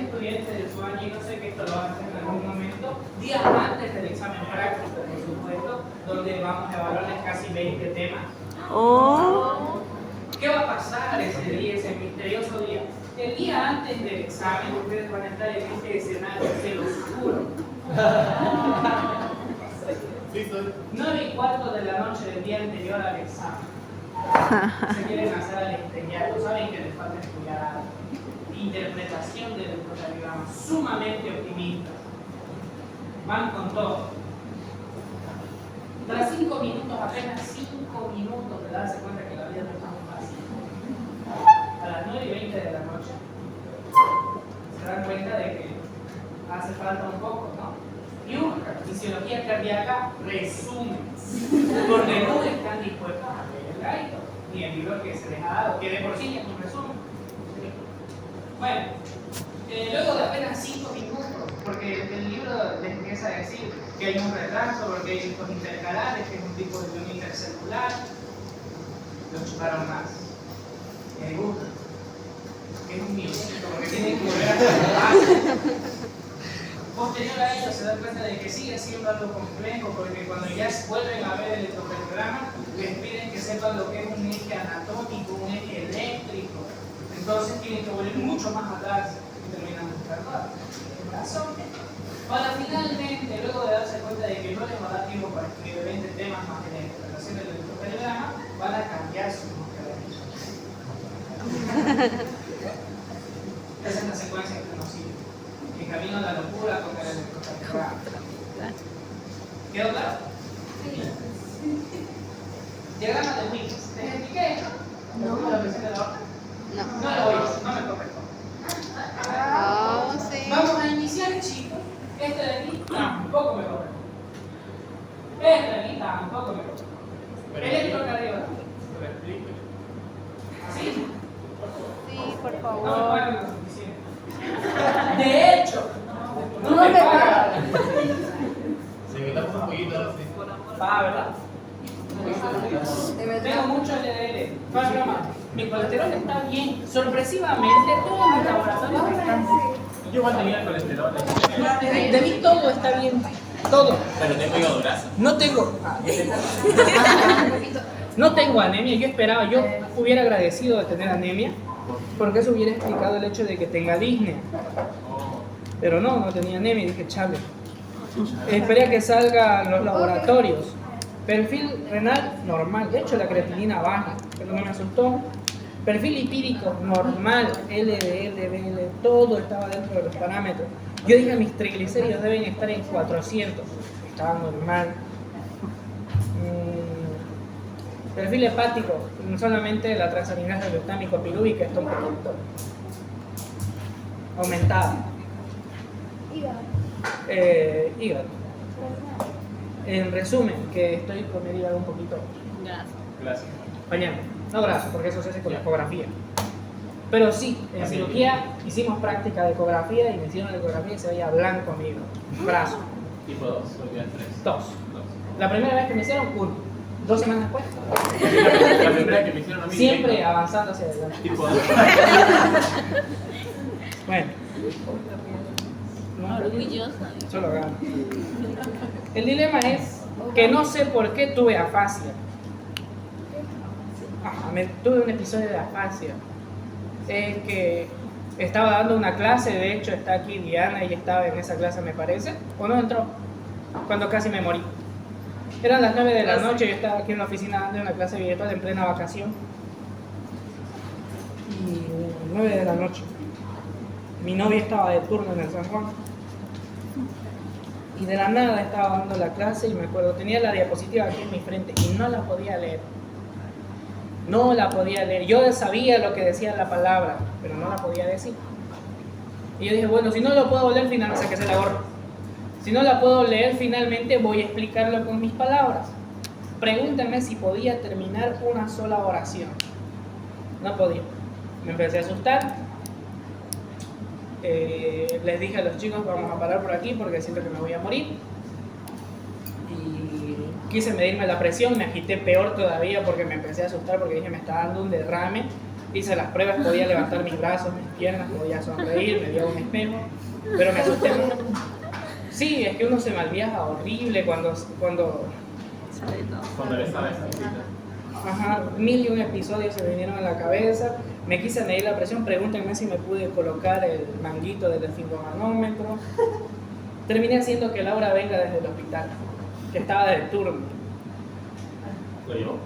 estudiantes de su año, y no sé que esto lo van a hacer en algún momento, días antes del examen práctico, por supuesto, donde vamos a evaluarles casi 20 temas. Oh. ¿Qué va a pasar ese día, ese misterioso día? El día antes del examen, ustedes van a estar en este escenario cielo oscuro. 9:15 de la noche del día anterior al examen. Se quieren hacer al estrellato, saben que les falta estudiar algo. Interpretación del electrocardiograma, sumamente optimistas. Van con todo. Tras 5 minutos, apenas 5 minutos de darse cuenta que la vida no es tan fácil. A las 9:20 de la noche, se dan cuenta de que hace falta un poco, ¿no? Y buscan fisiología cardíaca, resumen, porque no están dispuestos a leer el gaito, ni el libro que se les ha dado, que de por sí es un resumen. Bueno, luego de apenas 5 minutos, porque el libro les empieza a decir que hay un retraso, porque hay discos intercalares, que es un tipo de unión intercelular, lo chuparon más. Y les gusta, que es un miocito, porque tienen que volver a hacer. Posterior a ello se dan cuenta de que sigue siendo algo complejo, porque cuando ya vuelven a ver el electrocardiograma, les piden que sepan lo que es un eje anatómico, un eje eléctrico. Entonces tienen que volver mucho más atrás y terminan buscando razón. Para finalmente, luego de darse cuenta de que no les va a dar tiempo para escribir 20 temas más de la interpretación del electrocardiograma, van a cambiar su búsqueda. Esa es la secuencia que nos sigue. El camino a la locura con el electrocardiograma. ¿Quedó claro? Diagrama de Willis. ¿Les expliqué? No. ¿La presión de la aorta? No. No lo oís, no me corresponde. Oh, sí. Vamos a iniciar, chicos. Este de aquí tampoco me corresponde. Este de aquí tampoco me corresponde. Electrocardiograma. ¿Sí? Sí, por No me favor. pagan lo suficiente. De hecho, no me pagan. Si me tapas un poquito, sí. ¿Verdad? Tengo mucho LDL. Mi colesterol está bien. Sorpresivamente, todos mis laboratorios están bien. Yo igual tenía el colesterol. De mí todo está bien. Todo. Pero tengo hígado graso. No tengo. No tengo anemia. Yo esperaba, yo hubiera agradecido de tener anemia, porque eso hubiera explicado el hecho de que tenga disnea. Pero no tenía anemia. Y dije, chale. Esperé a que salgan los laboratorios. Perfil renal normal, de hecho la creatinina baja, pero no me asustó. Perfil lipídico normal, LDL, LDL, todo estaba dentro de los parámetros. Yo dije, mis triglicéridos deben estar en 400, estaba normal. Perfil hepático, solamente la transaminasa glutámico pirúvica está un poquito aumentada. Hígado. En resumen, que estoy con el hígado un poquito Gracias. pañando. No graso, porque eso se hace con la ecografía. Pero sí, en cirugía hicimos práctica de ecografía y me hicieron la ecografía y se veía blanco mi hígado. Brazo, Tipo 2, porque es 3. tos. La primera vez que me hicieron, 1. 2 semanas después. La primera que me hicieron a mí. Siempre avanzando hacia adelante. Tipo 2. Bueno. Orgullosa. Solo gano. El dilema es que no sé por qué tuve afasia. Tuve un episodio de afasia. Es que estaba dando una clase, de hecho está aquí Diana y estaba en esa clase me parece, o no entró, cuando casi me morí. Eran las 9 de la noche, yo estaba aquí en la oficina dando una clase virtual en plena vacación. Y 9 de la noche. Mi novia estaba de turno en el San Juan. Y de la nada estaba dando la clase y me acuerdo, tenía la diapositiva aquí en mi frente y no la podía leer. No la podía leer. Yo sabía lo que decía la palabra, pero no la podía decir. Y yo dije, bueno, si no lo puedo leer, finalmente saqué la gorra. Si no la puedo leer, finalmente voy a explicarlo con mis palabras. Pregúntame si podía terminar una sola oración. No podía. Me empecé a asustar. Les dije a los chicos, vamos a parar por aquí porque siento que me voy a morir. Y quise medirme la presión, me agité peor todavía porque me empecé a asustar porque dije, me está dando un derrame. hice las pruebas, podía levantar mis brazos, mis piernas, podía sonreír, me vi a un espejo, pero me asusté mucho. Sí, es que uno se malviaja horrible cuando Cuando le sabes tantito. ajá, 1001 episodios se me vinieron a la cabeza. Me quise medir la presión, pregúntenme si me pude colocar el manguito del esfingomanómetro. Terminé haciendo que Laura venga desde el hospital, que estaba de turno. ¿Lo llevó?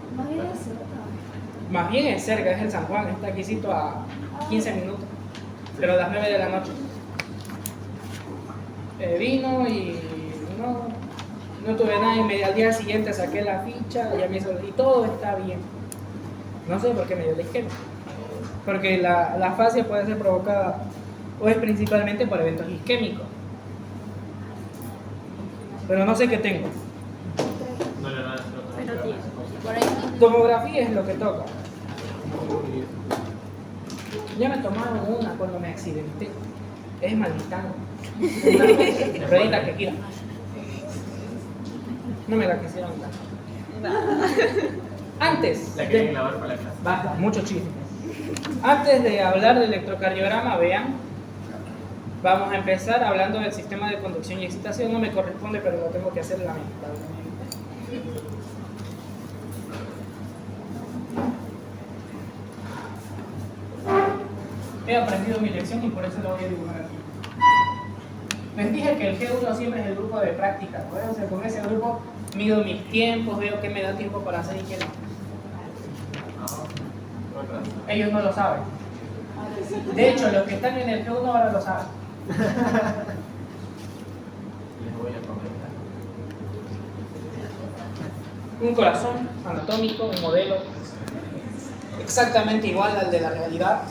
Más bien es cerca, es el San Juan, está aquícito a 15 minutos, pero a las 9 de la noche. Vino y no tuve nada, y al día siguiente saqué la ficha y todo está bien. No sé por qué me dio la isquemia, porque la afasia puede ser provocada o es principalmente por eventos isquémicos, pero no sé qué tengo. No le van a hacer otra prueba. Por ahí. Tomografía es lo que toca. Ya me tomaron una cuando me accidenté. Es malditano. Una ruedita que gira. No me la quisieron dar. Antes. La querían clavar para la clase. Basta, mucho chiste. Antes de hablar del electrocardiograma, vean, vamos a empezar hablando del sistema de conducción y excitación. No me corresponde, pero lo tengo que hacer lamentablemente. He aprendido mi lección y por eso lo voy a dibujar aquí. Les dije que el G1 siempre es el grupo de práctica, ¿no? O sea, con ese grupo mido mis tiempos, veo qué me da tiempo para hacer y qué no. Ellos no lo saben. De hecho, los que están en el G1 ahora lo saben. Les voy a comentar. Un corazón anatómico, un modelo exactamente igual al de la realidad.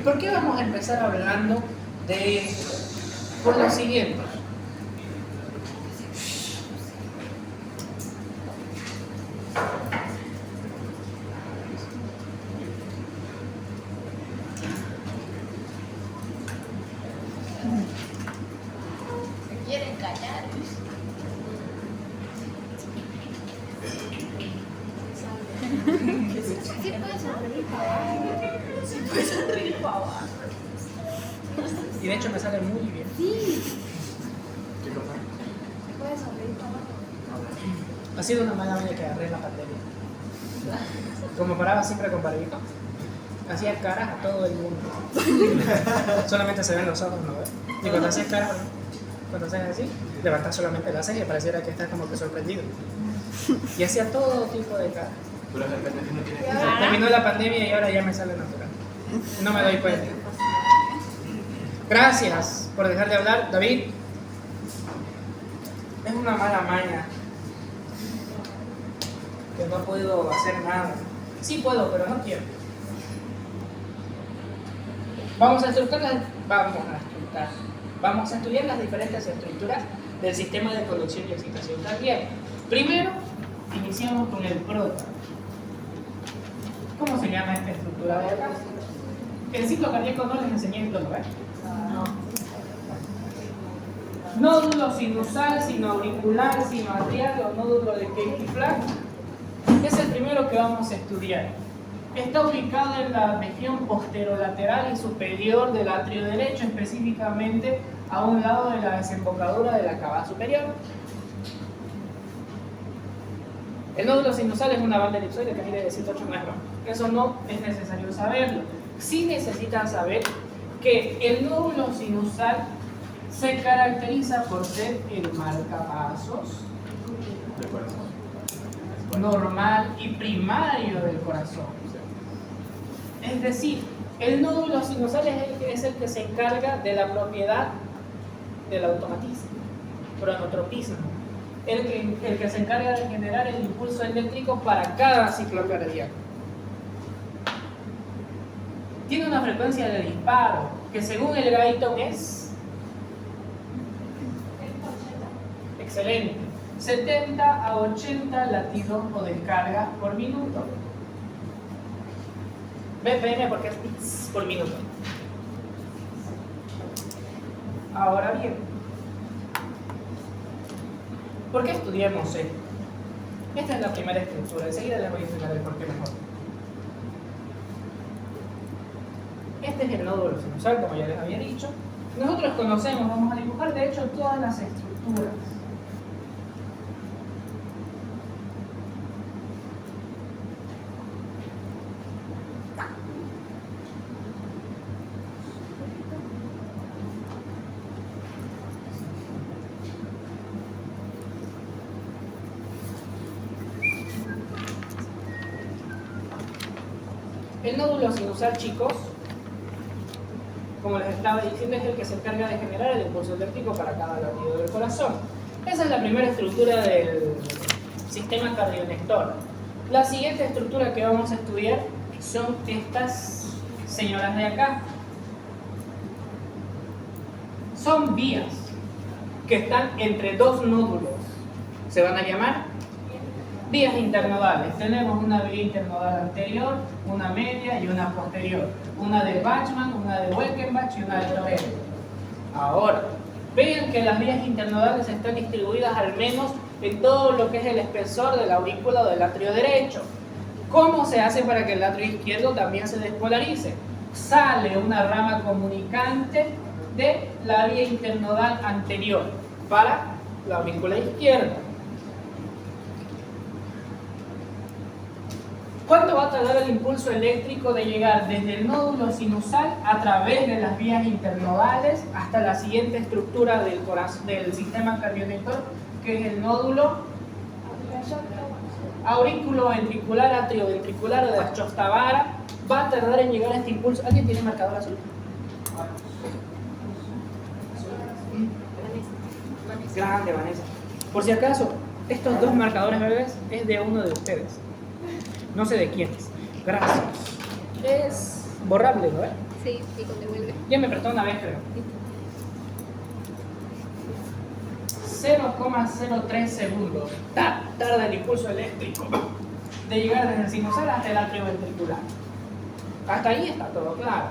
¿Por qué vamos a empezar hablando por lo siguiente? Se quieren callar. Sí puedes sonreír, papá. Y de hecho me sale muy bien. ¿Qué cosa? Puedes sonreír, papá. Ha sido una mala maña que agarré en la pandemia. Como paraba siempre con barbijo, hacía caras a todo el mundo. Solamente se ven los ojos, ¿no ves? Y cuando haces caras, cuando haces así, levantas solamente la ceja y pareciera que estás como que sorprendido. Y hacía todo tipo de caras. Pero de repente si no tienes Terminó la pandemia y ahora ya me sale natural. No me doy cuenta. Gracias por dejar de hablar, David. Es una mala maña que no puedo hacer nada. Sí puedo, pero no quiero. Vamos a estudiar las diferentes estructuras del sistema de conducción y excitación cardíaca. Primero, iniciamos con el prota. ¿Cómo se llama esta estructura de acá? El ciclo cardíaco no les enseñé esto, ¿no? Nódulo sinusal, sinoauricular, sinoatrial o nódulo de Kaempfer es el primero que vamos a estudiar. Está ubicado en la región posterolateral y superior del atrio derecho, específicamente a un lado de la desembocadura de la cava superior. El nódulo sinusal es una banda elipsoide que mide de 108 metros. Eso no es necesario saberlo. Sí necesitan saber que el nódulo sinusal se caracteriza por ser el marcapasos normal y primario del corazón. Es decir, el nódulo sinusal es el que se encarga de la propiedad del automatismo, cronotropismo, el que se encarga de generar el impulso eléctrico para cada ciclo cardíaco. Tiene una frecuencia de disparo que según el Guyton es excelente, 70 a 80 latidos o descargas por minuto. BPM porque es bits por minuto. Ahora bien, ¿por qué estudiamos esto? Esta es la primera estructura, enseguida les voy a explicar el por qué mejor. Este es el nódulo sinusal, como ya les había dicho. Nosotros conocemos, vamos a dibujar de hecho todas las estructuras. El nódulo sinusal, chicos, como les estaba diciendo, es el que se encarga de generar el impulso eléctrico para cada latido del corazón. Esa es la primera estructura del sistema cardionector. La siguiente estructura que vamos a estudiar son estas señoras de acá. Son vías que están entre dos nódulos. Se van a llamar vías internodales. Tenemos una vía internodal anterior, una media y una posterior. Una de Bachmann, una de Welkenbach y una de Torell. Ahora, vean que las vías internodales están distribuidas al menos en todo lo que es el espesor de la aurícula o del atrio derecho. ¿Cómo se hace para que el atrio izquierdo también se despolarice? Sale una rama comunicante de la vía internodal anterior para la aurícula izquierda. ¿Cuánto va a tardar el impulso eléctrico de llegar desde el nódulo sinusal a través de las vías internodales hasta la siguiente estructura del sistema cardionector, que es el nódulo auriculoventricular, atrioventricular o de Achostabara? Va a tardar en llegar a este impulso. ¿Alguien tiene marcador azul? Grande, Vanessa. Por si acaso, estos dos marcadores bebés es de uno de ustedes. No sé de quién es. Gracias. Es borrable, ¿no? Sí, y cuando vuelve. Ya me prestó una vez, creo. 0,03 segundos tarda el impulso eléctrico de llegar desde el sinusal hasta el atrio ventricular. Hasta ahí está todo claro.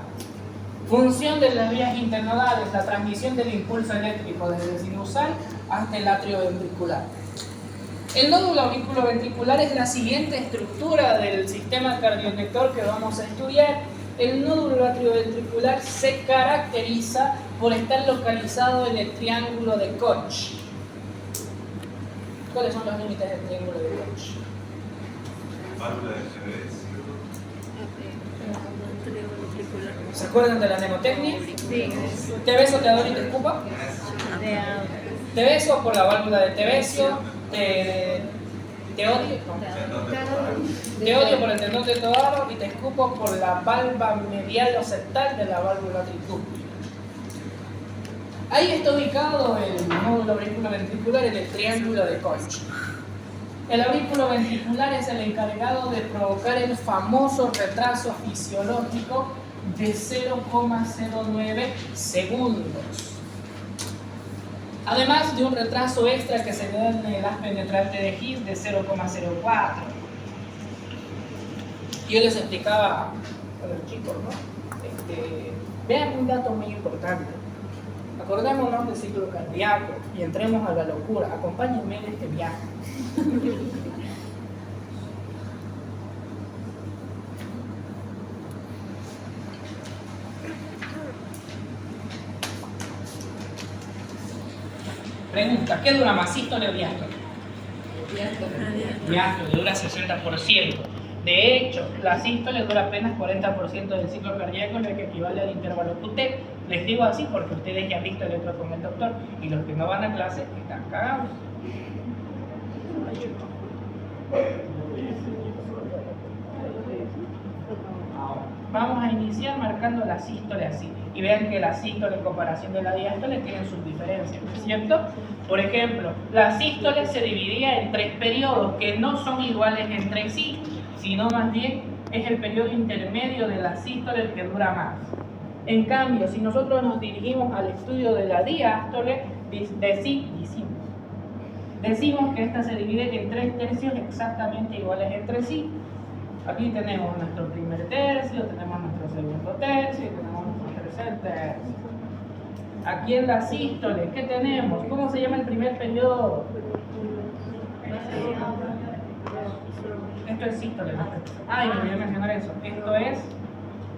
Función de las vías internodales, la transmisión del impulso eléctrico desde el sinusal hasta el atrio ventricular. El nódulo auriculoventricular es la siguiente estructura del sistema cardionector que vamos a estudiar. El nódulo atrioventricular se caracteriza por estar localizado en el triángulo de Koch. ¿Cuáles son los límites del triángulo de Koch? Válvula de Chávez. ¿Se acuerdan de la mnemotecnia? Sí. ¿Te beso, te adoro y te escupo? Te beso por la válvula de Tevesio, te odio, te odio por el tendón de Todaro y te escupo por la valva medial o septal de la válvula tricúspide. Ahí está ubicado el nódulo auriculoventricular en el triángulo de Koch. El auriculoventricular es el encargado de provocar el famoso retraso fisiológico de 0,09 segundos. Además de un retraso extra que se da en el haz penetrante de His de 0,04. Yo les explicaba a los chicos, ¿no? Vean un dato muy importante. Acordémonos del ciclo cardíaco y entremos a la locura. Acompáñenme en este viaje. Pregunta, ¿qué dura más, sístole o diástole? Diástole dura 60%. De hecho, la sístole dura apenas 40% del ciclo cardíaco, lo que equivale al intervalo QT. Les digo así porque ustedes ya han visto el otro con el doctor y los que no van a clase están cagados. Ahora, vamos a iniciar marcando la sístole así. Y vean que la sístole en comparación de la diástole tienen sus diferencias, ¿no es cierto? Por ejemplo, la sístole se dividía en 3 periodos que no son iguales entre sí, sino más bien es el periodo intermedio de la sístole el que dura más. En cambio, si nosotros nos dirigimos al estudio de la diástole, decimos que esta se divide en 3 tercios exactamente iguales entre sí. Aquí tenemos nuestro primer tercio, tenemos nuestro segundo tercio y tenemos nuestro tercer tercio. Aquí en la sístole, ¿qué tenemos? ¿Cómo se llama el primer periodo? Esto es sístole, ¿no? Ah, y me olvidé mencionar eso. Esto es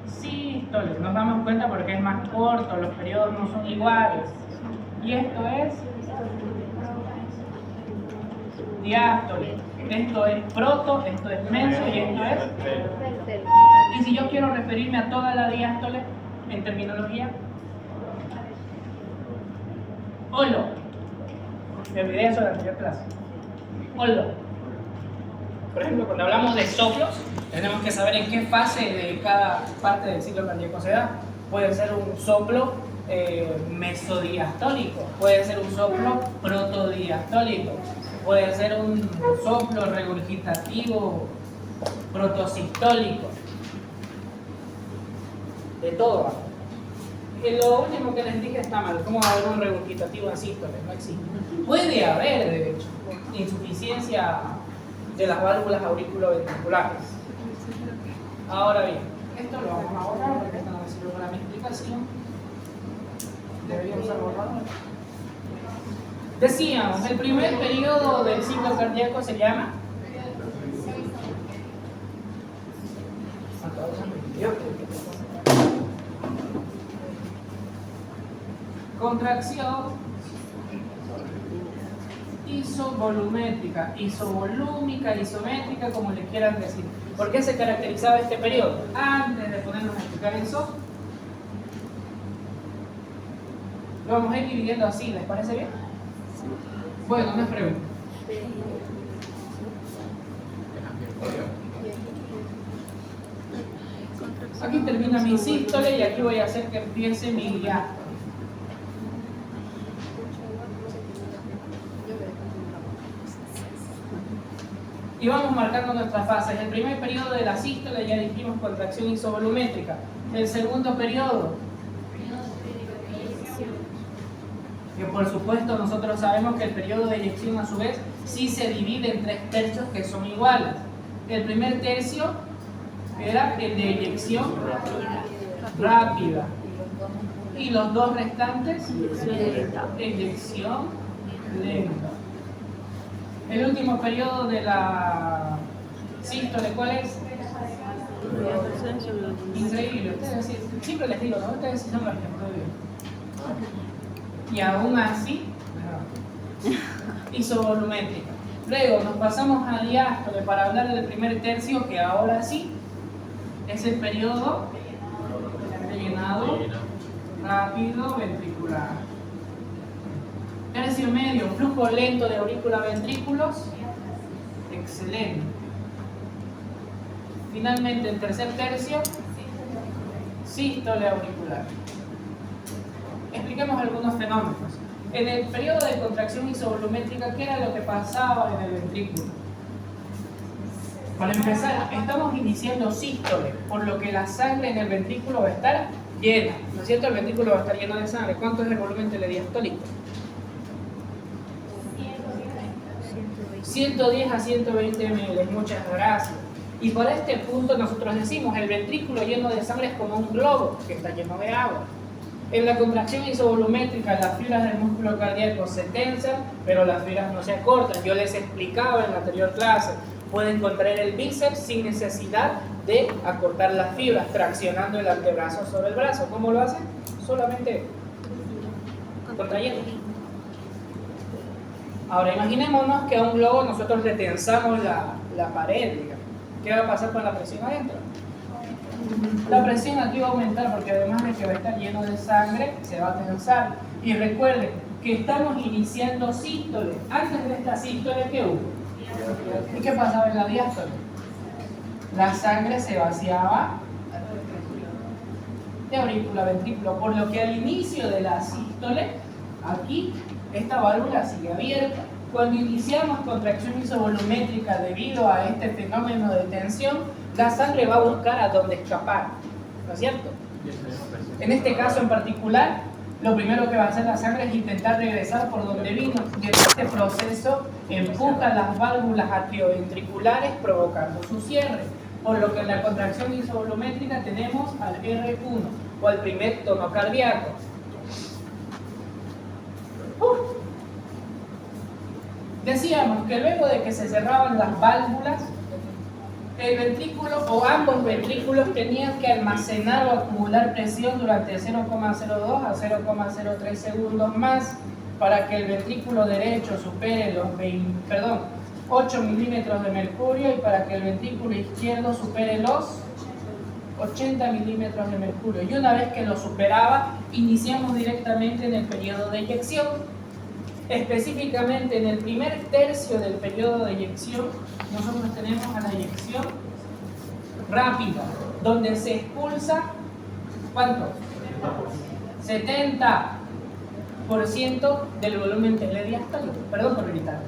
sístole. Nos damos cuenta porque es más corto, los periodos no son iguales. Y esto es diástole. Esto es proto, esto es meso y esto es. Y si yo quiero referirme a toda la diástole en terminología, holo. Me olvidé eso de la anterior clase. Holo. Por ejemplo, cuando hablamos de soplos, tenemos que saber en qué fase de cada parte del ciclo cardíaco se da. Puede ser un soplo mesodiastólico, puede ser un soplo protodiastólico, puede ser un soplo regurgitativo protosistólico. De todo. Lo último que les dije está mal. ¿Cómo va a haber un regurgitativo en sístole? No existe. Puede haber, de hecho, insuficiencia de las válvulas auriculoventriculares. Ahora bien, esto lo vamos a borrar porque esto no me sirve para mi explicación. Deberíamos haber borrado. Decíamos, el primer periodo del ciclo cardíaco se llama contracción isovolumétrica, isovolúmica, isométrica, como le quieran decir. ¿Por qué se caracterizaba este periodo? Antes de ponernos a explicar eso, lo vamos a ir dividiendo así, ¿les parece bien? Bueno, una pregunta. Aquí termina mi sístole y aquí voy a hacer que empiece mi diástole. Y vamos marcando nuestras fases. El primer periodo de la sístole ya dijimos contracción isovolumétrica. El segundo periodo, que por supuesto nosotros sabemos que el periodo de eyección a su vez sí se divide en 3 tercios que son iguales. El primer tercio era el de eyección rápida y los 2 restantes eyección lenta. El último periodo de la sístole, ¿cuál es? Increíble, ustedes siempre les digo, ¿no? Ustedes sí son los que no. Y aún así, isovolumétrica. Luego nos pasamos a diástole para hablar del primer tercio, que ahora sí es el periodo de llenado rápido ventricular. Tercio medio, flujo lento de aurícula-ventrículos, excelente. Finalmente, el tercer tercio, sístole auricular. Expliquemos algunos fenómenos. En el periodo de contracción isovolumétrica, ¿qué era lo que pasaba en el ventrículo? Para empezar, estamos iniciando sístole, por lo que la sangre en el ventrículo va a estar llena, ¿no es cierto? El ventrículo va a estar lleno de sangre. ¿Cuánto es el volumen telediastólico? 110 a 120 ml, muchas gracias. Y por este punto nosotros decimos, el ventrículo lleno de sangre es como un globo que está lleno de agua. En la contracción isovolumétrica las fibras del músculo cardíaco se tensan, pero las fibras no se acortan. Yo les explicaba en la anterior clase, pueden contraer el bíceps sin necesidad de acortar las fibras, traccionando el antebrazo sobre el brazo. ¿Cómo lo hacen? Solamente contrayendo. Ahora imaginémonos que a un globo nosotros le tensamos la pared, digamos. ¿Qué va a pasar con la presión adentro? La presión aquí va a aumentar porque además de que va a estar lleno de sangre, se va a tensar. Y recuerden que estamos iniciando sístole. Antes de esta sístole, ¿qué hubo? ¿Y qué pasaba en la diástole? La sangre se vaciaba de aurícula ventrículo, por lo que al inicio de la sístole, aquí, esta válvula sigue abierta. Cuando iniciamos contracción isovolumétrica debido a este fenómeno de tensión, la sangre va a buscar a dónde escapar, ¿no es cierto? En este caso en particular, lo primero que va a hacer la sangre es intentar regresar por donde vino, y en este proceso empuja las válvulas atrioventriculares provocando su cierre, por lo que en la contracción isovolumétrica tenemos al R1 o al primer tono cardíaco. Decíamos que luego de que se cerraban las válvulas, el ventrículo o ambos ventrículos tenían que almacenar o acumular presión durante 0,02 a 0,03 segundos más para que el ventrículo derecho supere los 8 milímetros de mercurio y para que el ventrículo izquierdo supere los 80 milímetros de mercurio. Y una vez que lo superaba, iniciamos directamente en el periodo de eyección. Específicamente en el primer tercio del periodo de eyección, nosotros tenemos a la eyección rápida, donde se expulsa, ¿cuánto? 70% del volumen telediastólico. Perdón por gritarles.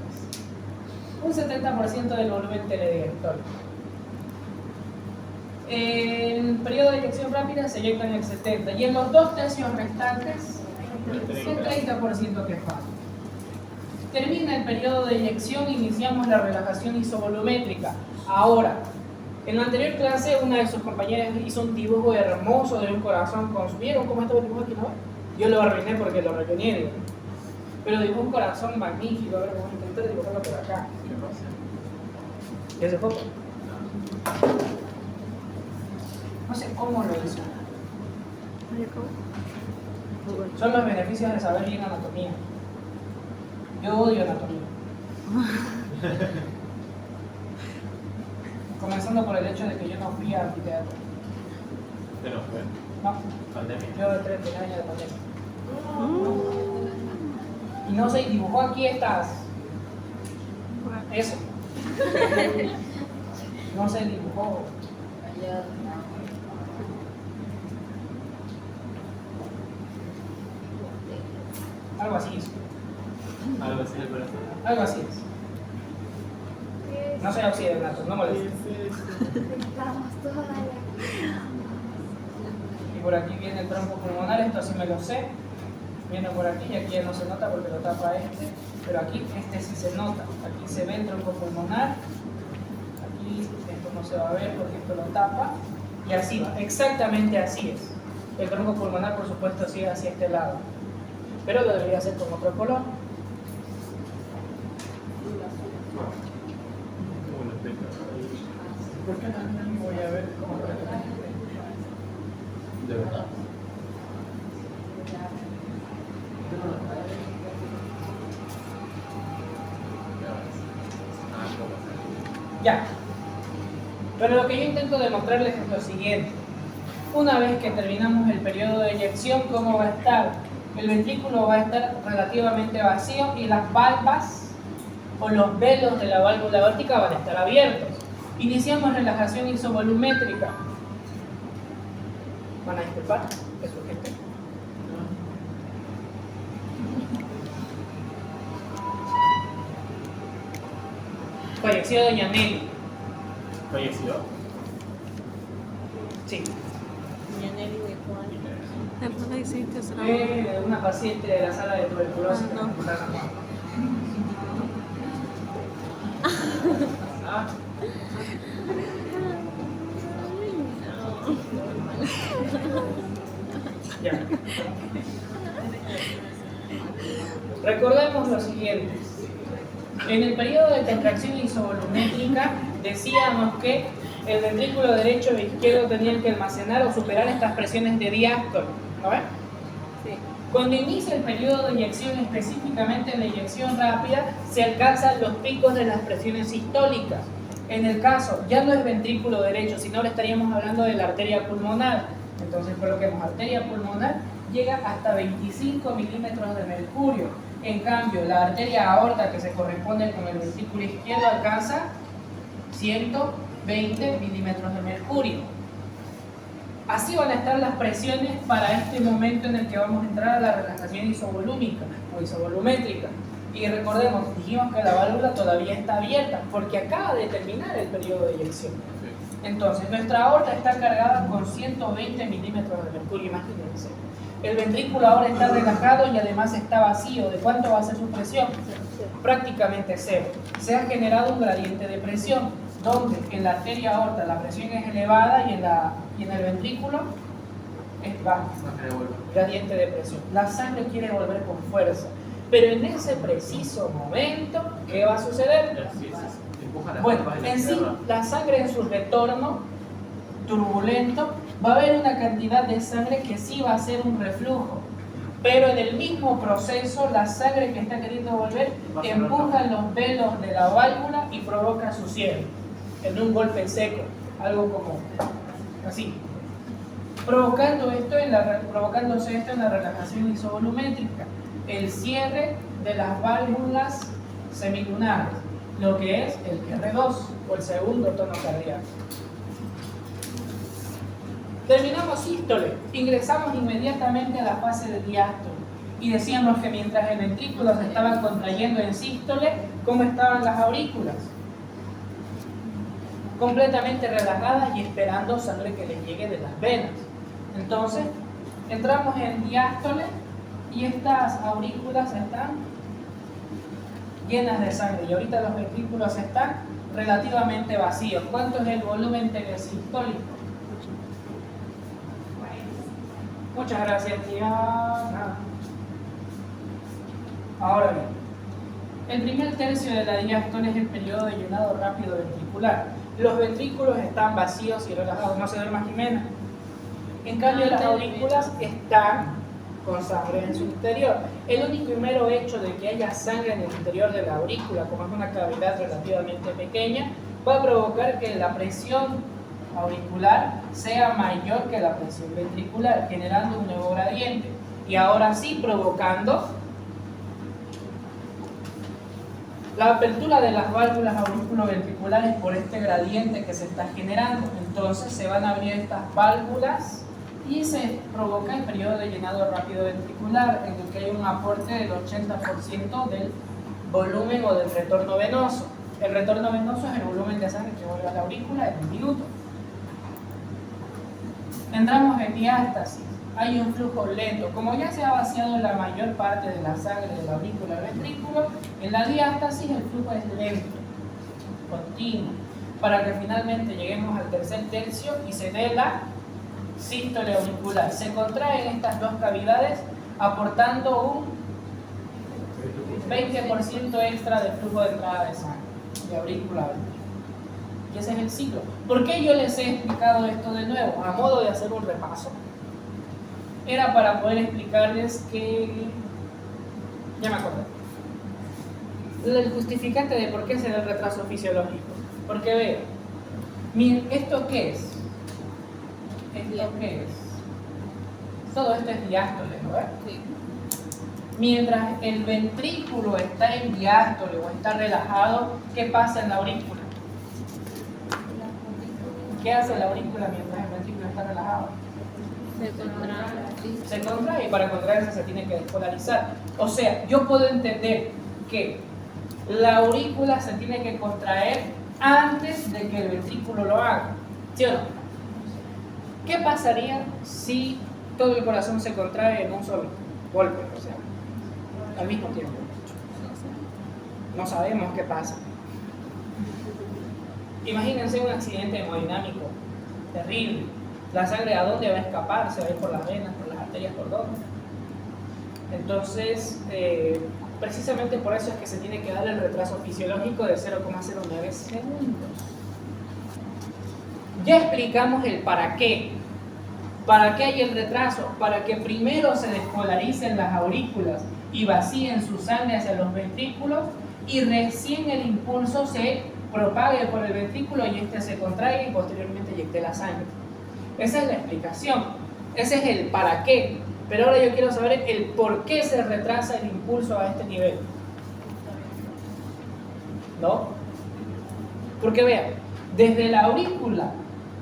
Un 70% del volumen telediastólico. En el periodo de eyección rápida se eyectan el 70% y en los 2 tercios restantes el 30% que falta. Termina el periodo de eyección, iniciamos la relajación isovolumétrica. Ahora, en la anterior clase una de sus compañeras hizo un dibujo hermoso de un corazón con su... ¿Vieron cómo estaba el dibujo aquí, no? Yo lo arruiné porque lo rellené, digo. Pero dibujó un corazón magnífico. A ver, vamos a intentar dibujarlo por acá. ¿Qué se foto? No sé cómo lo hizo. Son los beneficios de saber bien anatomía. Yo odio anatomía. Comenzando por el hecho de que yo no fui a anfiteatro. ¿Te no fue? No, Pandemia. yo de 30 años de pandemia. Y no sé, dibujó aquí estas... Eso. No sé, dibujó... Algo así es. Algo así del corazón. Algo así es. No soy occidental, no molestes. Estamos todas Y por aquí viene el tronco pulmonar, esto sí me lo sé. Viene por aquí y aquí ya no se nota porque lo tapa este. Pero aquí este sí se nota. Aquí se ve el tronco pulmonar. Aquí esto no se va a ver porque esto lo tapa. Y así va, exactamente así es. El tronco pulmonar por supuesto sigue hacia este lado. Pero lo debería hacer con otro color. ¿Por qué no? Voy a ver cómo lo ¿De verdad? Ya. Pero lo que yo intento demostrarles es lo siguiente. Una vez que terminamos el periodo de eyección, ¿cómo va a estar? El ventrículo va a estar relativamente vacío y las valvas o los velos de la válvula aórtica van a estar abiertos. Iniciamos relajación isovolumétrica. ¿Van a disculpar? ¿Qué surgiste? Falleció doña Nelly. ¿Falleció? Sí. ¿Alguna hiciste Una paciente de la sala de tuberculosis. Ah, no. Ah. Ya. Recordemos lo siguiente. En el periodo de contracción isovolumétrica decíamos que el ventrículo derecho e izquierdo tenían que almacenar o superar estas presiones de diástole, ¿no ven? Sí. Cuando inicia el periodo de eyección, específicamente en la eyección rápida, se alcanzan los picos de las presiones sistólicas. En el caso, ya no es ventrículo derecho, sino le estaríamos hablando de la arteria pulmonar. Entonces coloquemos arteria pulmonar, llega hasta 25 milímetros de mercurio. En cambio, la arteria aorta, que se corresponde con el ventrículo izquierdo, alcanza 120 milímetros de mercurio. Así van a estar las presiones para este momento en el que vamos a entrar a la relajación isovolúmica o isovolumétrica. Y recordemos, dijimos que la válvula todavía está abierta porque acaba de terminar el periodo de eyección. Entonces, nuestra aorta está cargada con 120 milímetros de mercurio, imagínense. El ventrículo ahora está relajado y además está vacío. ¿De cuánto va a ser su presión? Prácticamente cero. Se ha generado un gradiente de presión, donde en la arteria aorta la presión es elevada y en el ventrículo es baja. Gradiente de presión. La sangre quiere volver con fuerza. Pero en ese preciso momento, ¿qué va a suceder? empuja las Bueno, papas de la en sí, tierra. la sangre en su retorno turbulento, va a haber una cantidad de sangre que sí va a ser un reflujo, pero en el mismo proceso, la sangre que está queriendo volver empuja los velos de la válvula y provoca su cierre, en un golpe seco, algo como así. Provocándose esto en la relajación isovolumétrica, el cierre de las válvulas semilunares, lo que es el R2 o el segundo tono cardíaco. Terminamos sístole, ingresamos inmediatamente a la fase de diástole y decíamos que mientras el ventrículo se estaba contrayendo en sístole, ¿cómo estaban las aurículas? Completamente relajadas y esperando sangre que les llegue de las venas. Entonces, entramos en diástole y estas aurículas están llenas de sangre y ahorita los ventrículos están relativamente vacíos. ¿Cuánto es el volumen telesistólico? Muchas gracias, tía. Ahora bien, el primer tercio de la diástole es el periodo de llenado rápido ventricular. Los ventrículos están vacíos y relajados, no se duerma Jimena. En cambio, las aurículas están con sangre en su interior. El único y mero hecho de que haya sangre en el interior de la aurícula, como es una cavidad relativamente pequeña, va a provocar que la presión auricular sea mayor que la presión ventricular, generando un nuevo gradiente. Y ahora sí, provocando la apertura de las válvulas auriculoventriculares por este gradiente que se está generando. Entonces se van a abrir estas válvulas y se provoca el periodo de llenado rápido ventricular, en el que hay un aporte del 80% del volumen o del retorno venoso. El retorno venoso es el volumen de sangre que vuelve a la aurícula en un minuto. Entramos en diástasis. Hay un flujo lento. Como ya se ha vaciado la mayor parte de la sangre de la aurícula al ventrículo, en la diástasis el flujo es lento, continuo, para que finalmente lleguemos al tercer tercio y se dé la sístole auricular. Se contraen estas dos cavidades aportando un 20% extra de flujo de entrada de sangre de aurícula a ventrículo. Y ese es el ciclo. ¿Por qué yo les he explicado esto de nuevo? A modo de hacer un repaso. Era para poder explicarles que... Ya me acordé. El justificante de por qué se da el retraso fisiológico. Porque veo, ¿esto qué es? ¿Esto qué es? Todo esto es diástole, ¿no? Sí. Mientras el ventrículo está en diástole o está relajado, ¿qué pasa en la aurícula? ¿Qué hace la aurícula mientras el ventrículo está relajado? Se contrae y para contraerse se tiene que despolarizar. O sea, yo puedo entender que la aurícula se tiene que contraer antes de que el ventrículo lo haga. ¿Sí o no? ¿Qué pasaría si todo el corazón se contrae en un solo golpe? O sea, al mismo tiempo. No sabemos qué pasa. Imagínense un accidente hemodinámico terrible. La sangre, ¿a dónde va a escapar? Se va a ir por las venas, por las arterias, ¿por dónde? Entonces, precisamente por eso es que se tiene que dar el retraso fisiológico de 0,09 segundos. Ya explicamos el para qué. ¿Para qué hay el retraso? Para que primero se despolaricen las aurículas y vacíen su sangre hacia los ventrículos y recién el impulso se propague por el ventrículo y este se contraiga y posteriormente eyecte la sangre. Esa es la explicación, ese es el para qué, pero ahora yo quiero saber el por qué se retrasa el impulso a este nivel. ¿No? Porque vean, desde la aurícula,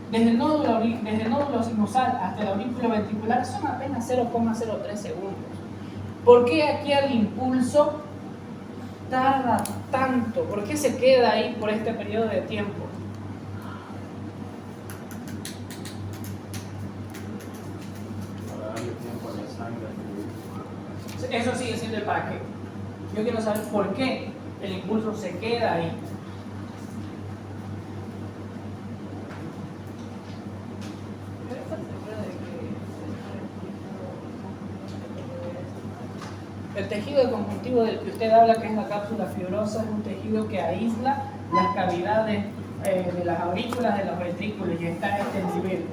desde el nódulo sinusal hasta la aurícula ventricular son apenas 0,03 segundos. ¿Por qué aquí el impulso tarda tanto? ¿Por qué se queda ahí por este periodo de tiempo? Eso sigue siendo el para qué. Yo quiero saber por qué el impulso se queda ahí. El tejido conjuntivo del que usted habla, que es la cápsula fibrosa, es un tejido que aísla las cavidades de las aurículas, de los ventrículos, y está a este nivel.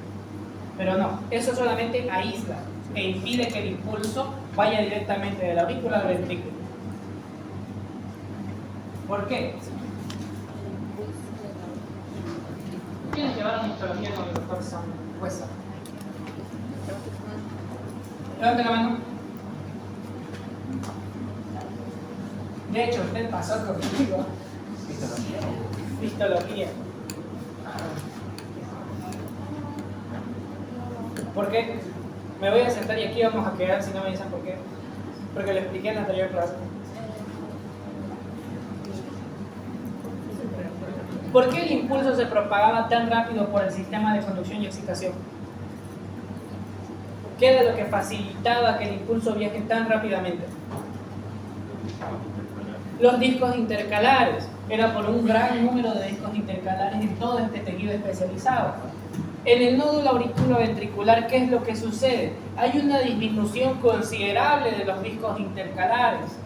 Pero no, eso solamente aísla e impide que el impulso vaya directamente de la aurícula al ventrículo. ¿Por qué? ¿Quiénes llevaron histología con el doctor Huesa? Levante la mano. De hecho, usted pasó conmigo histología. ¿Por qué? Me voy a sentar y aquí vamos a quedar si no me dicen por qué. Porque lo expliqué en la anterior clase. ¿Por qué el impulso se propagaba tan rápido por el sistema de conducción y excitación? ¿Qué era lo que facilitaba que el impulso viaje tan rápidamente? Los discos intercalares. Era por un gran número de discos intercalares en todo este tejido especializado. En el nódulo auriculoventricular, ¿qué es lo que sucede? Hay una disminución considerable de los discos intercalares.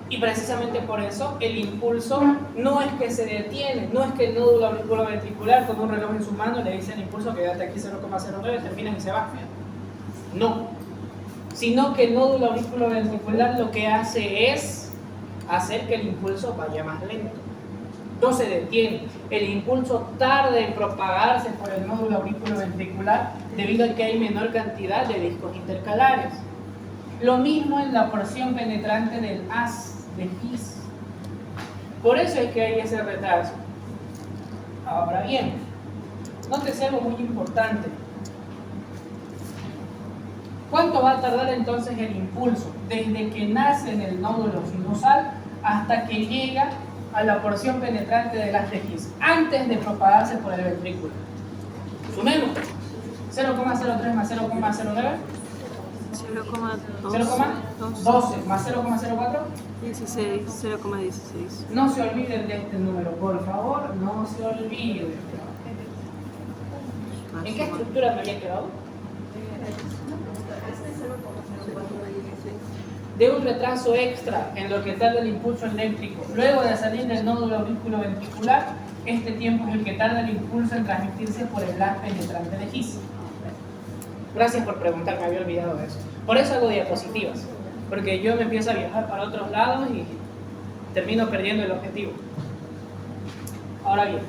Y precisamente por eso el impulso no es que se detiene, no es que el nódulo auriculoventricular con un reloj en su mano le dice al impulso que date aquí 0,09, termina y se va. No, sino que el nódulo auriculoventricular lo que hace es hacer que el impulso vaya más lento. No se detiene, el impulso tarda en propagarse por el nódulo auriculoventricular debido a que hay menor cantidad de discos intercalares. Lo mismo en la porción penetrante del haz de His. Por eso es que hay ese retraso. Ahora bien, nótese algo muy importante. ¿Cuánto va a tardar entonces el impulso? Desde que nace en el nódulo sinusal hasta que llega a la porción penetrante del haz de His, antes de propagarse por el ventrículo. Sumemos. 0,03 más 0,09. 0,12 más 0,04. 16, 0,16. No se olviden de este número, por favor, no se olviden. ¿En qué estructura me había quedado? De un retraso extra en lo que tarda el impulso eléctrico. Luego de salir del nódulo auriculoventricular, este tiempo es el que tarda el impulso en transmitirse por el haz penetrante de His. Gracias por preguntar, me había olvidado de eso. Por eso hago diapositivas, porque yo me empiezo a viajar para otros lados y termino perdiendo el objetivo. Ahora bien,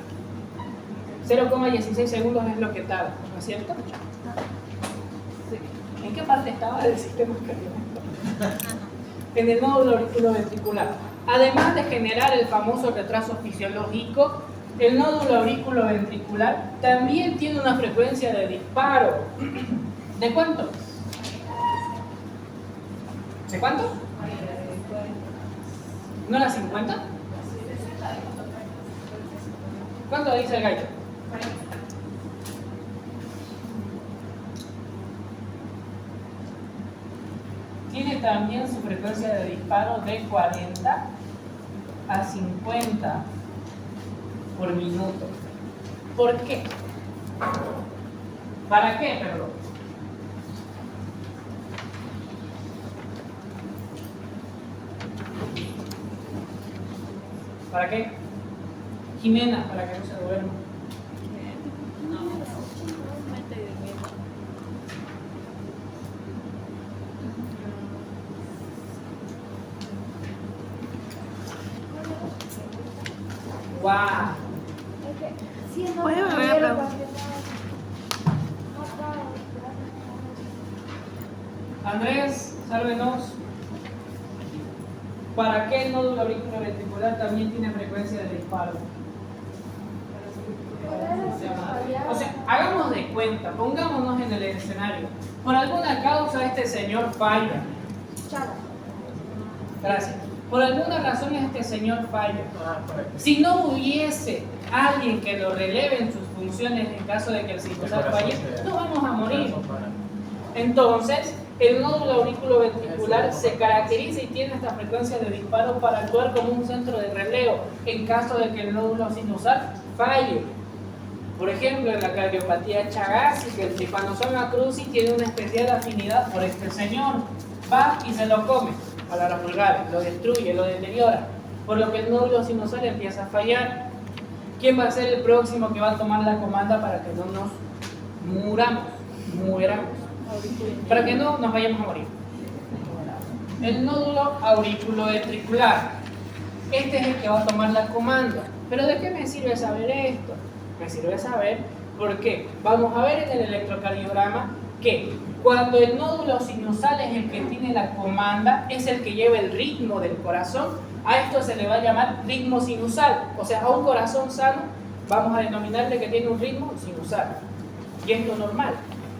0,16 segundos es lo que tarda, ¿no es cierto? ¿En qué parte estaba del sistema cardíaco? En el nódulo auriculoventricular. Además de generar el famoso retraso fisiológico, el nódulo auriculoventricular también tiene una frecuencia de disparo. ¿De cuánto? ¿De cuánto? ¿No era 50? ¿Cuánto dice el gallo? Tiene también su frecuencia de disparo de 40 a 50 por minuto. ¿Por qué? ¿Para qué, perdón? ¿Para qué? Jimena, para que no se duerma. ¡Wow! Sí, no, Voy a no, volver a quiero preguntar. Andrés, sálvenos. ¿Para qué el nódulo auriculoventricular también tiene frecuencia de disparo? O sea, hagamos de cuenta, pongámonos en el escenario. Por alguna causa este señor falla. Gracias. Por alguna razón este señor falla. Si no hubiese alguien que lo releve en sus funciones en caso de que el sinusal falle, no vamos a morir. Entonces, el nódulo auriculoventricular se caracteriza y tiene esta frecuencia de disparo para actuar como un centro de relevo en caso de que el nódulo sinusal falle. Por ejemplo, en la cardiopatía chagásica, el Trypanosoma cruzi tiene una especial afinidad por este señor. Va y se lo come, palabras vulgares, lo destruye, lo deteriora. por lo que el nódulo sinusal empieza a fallar. ¿Quién va a ser el próximo que va a tomar la comanda para que no nos muramos? Para que no nos vayamos a morir. El nódulo auriculoventricular. Este es el que va a tomar la comanda. ¿Pero de qué me sirve saber esto? Me sirve saber por qué. Vamos a ver en el electrocardiograma que cuando el nódulo sinusal es el que tiene la comanda, es el que lleva el ritmo del corazón, a esto se le va a llamar ritmo sinusal. O sea, a un corazón sano vamos a denominarle que tiene un ritmo sinusal. Y es lo normal.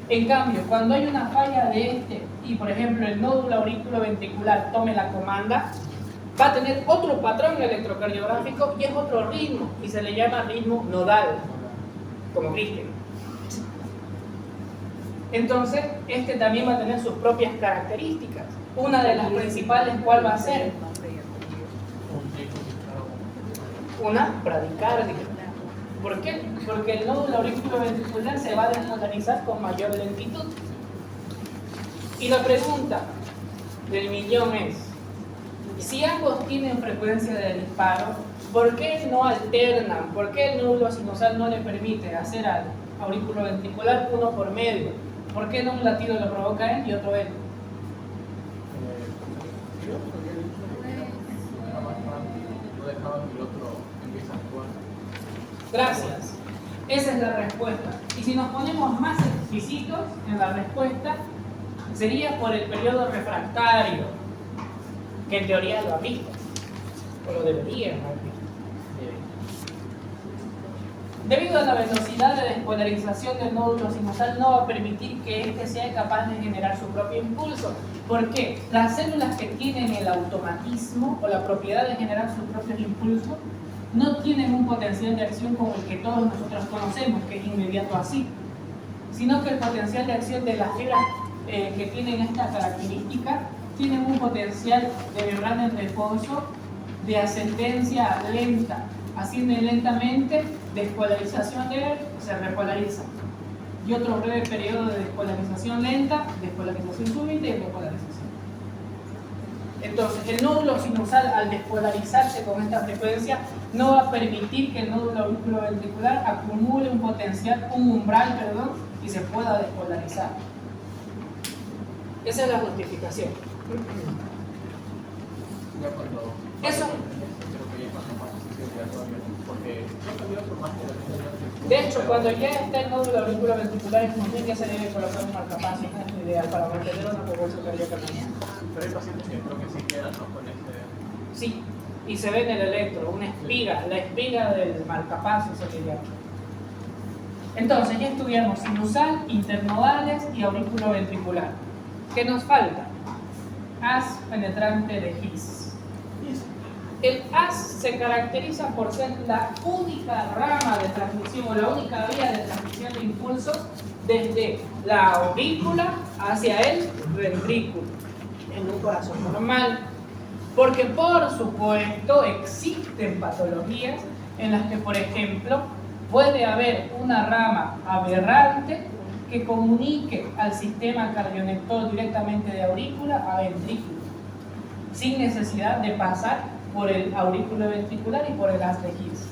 En cambio, cuando hay una falla de este y, por ejemplo, el nódulo auriculoventricular tome la comanda, va a tener otro patrón electrocardiográfico y es otro ritmo, y se le llama ritmo nodal, como Cristian. Entonces, este también va a tener sus propias características. Una de las principales, ¿cuál va a ser? Una bradicardia. ¿Por qué? Porque el nódulo auriculoventricular se va a despolarizar con mayor lentitud. Y la pregunta del millón es, si ambos tienen frecuencia de disparo, ¿por qué no alternan? ¿Por qué el nódulo sinusal no le permite hacer al auriculoventricular uno por medio? ¿Por qué no un latido lo provoca él y otro él? Gracias. Esa es la respuesta. Y si nos ponemos más exquisitos en la respuesta, sería por el periodo refractario, que en teoría lo ha visto, o lo debería haber visto. Debido a la velocidad de despolarización del nódulo sinusal, no va a permitir que éste sea capaz de generar su propio impulso. ¿Por qué? Las células que tienen el automatismo o la propiedad de generar sus propios impulsos no tienen un potencial de acción como el que todos nosotros conocemos, que es inmediato así, sino que el potencial de acción de las fibras que tienen esta característica tienen un potencial de membrana en reposo de ascendencia lenta. Ascienden lentamente, despolarización leve, se repolariza. Y otro breve periodo de despolarización lenta, despolarización súbita y repolarización. Entonces, el nódulo sinusal, al despolarizarse con esta frecuencia, no va a permitir que el nódulo auriculoventricular acumule un potencial, un umbral, y se pueda despolarizar. Esa es la justificación. Eso. De hecho, cuando ya está el nódulo auriculoventricular en función, ya se debe colocar un marcapaso, es ideal para mantener una frecuencia cardíaca normal. Pero hay pacientes que creo que sí quedan, ¿no? Con este... Sí, y se ve en el electro, una espiga, la espiga del marcapaso se le llama. Entonces, ya estudiamos sinusal, internodales y auriculoventricular. ¿Qué nos falta? Haz penetrante de His. El haz se caracteriza por ser la única rama de transmisión o la única vía de transmisión de impulsos desde la aurícula hacia el ventrículo en un corazón normal. Porque, por supuesto, existen patologías en las que, por ejemplo, puede haber una rama aberrante que comunique al sistema cardionector directamente de aurícula a ventrículo, sin necesidad de pasar por el auriculoventricular y por el haz de His.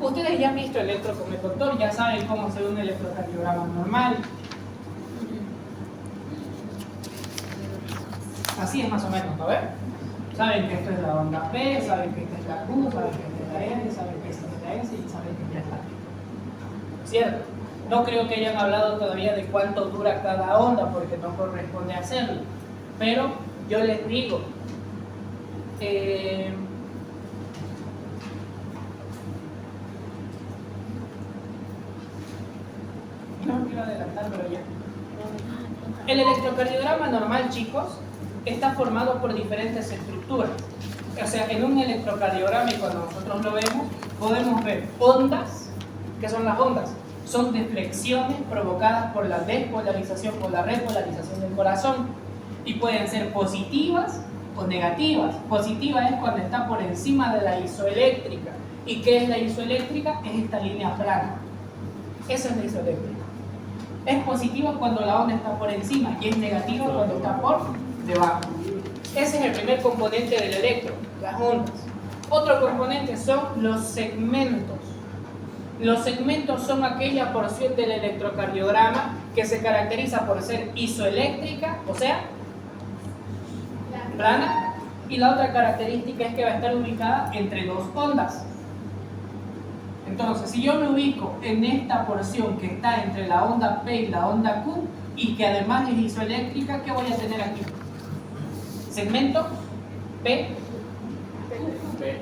Ustedes ya han visto el electro con el doctor, ya saben cómo se ve un electrocardiograma normal. Así es más o menos, ¿no ven? Saben que esto es la onda P, saben que esta es la Q, saben que esta es la N, saben que esta es la S y saben que esta es la T. ¿Cierto? No creo que hayan hablado todavía de cuánto dura cada onda porque no corresponde hacerlo. Pero yo les digo, no quiero adelantar, pero ya. El electrocardiograma normal, chicos, está formado por diferentes estructuras. O sea, en un electrocardiograma, y cuando nosotros lo vemos, podemos ver ondas. ¿Qué son las ondas? Son deflexiones provocadas por la despolarización o la repolarización del corazón. Y pueden ser positivas o negativas. Positiva es cuando está por encima de la isoeléctrica. ¿Y qué es la isoeléctrica? Es esta línea plana. Esa es la isoeléctrica. Es positiva cuando la onda está por encima y es negativa cuando está por debajo. Ese es el primer componente del electro. las ondas. Otro componente son los segmentos. Los segmentos son aquella porción del electrocardiograma que se caracteriza por ser isoeléctrica, o sea, plana, y la otra característica es que va a estar ubicada entre dos ondas. Entonces, si yo me ubico en esta porción que está entre la onda P y la onda Q, y que además es isoeléctrica, ¿qué voy a tener aquí? Segmento P,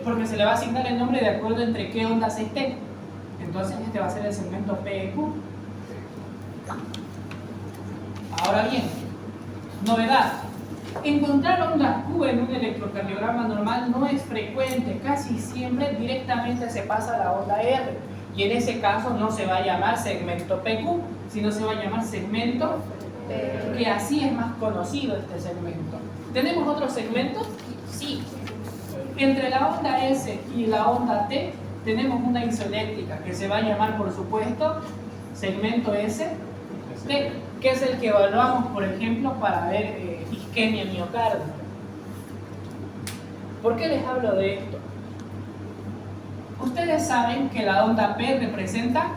porque se le va a asignar el nombre de acuerdo entre qué ondas esté. Entonces este va a ser el segmento PQ. Ahora bien, novedad. Encontrar ondas Q en un electrocardiograma normal no es frecuente. Casi siempre directamente se pasa a la onda R. Y en ese caso no se va a llamar segmento PQ, sino se va a llamar segmento P, que así es más conocido este segmento. ¿Tenemos otros segmentos? Sí. Entre la onda S y la onda T tenemos una isoeléctrica que se va a llamar, por supuesto, segmento ST, que es el que evaluamos, por ejemplo, para ver isquemia miocardio. ¿Por qué les hablo de esto? Ustedes saben que la onda P representa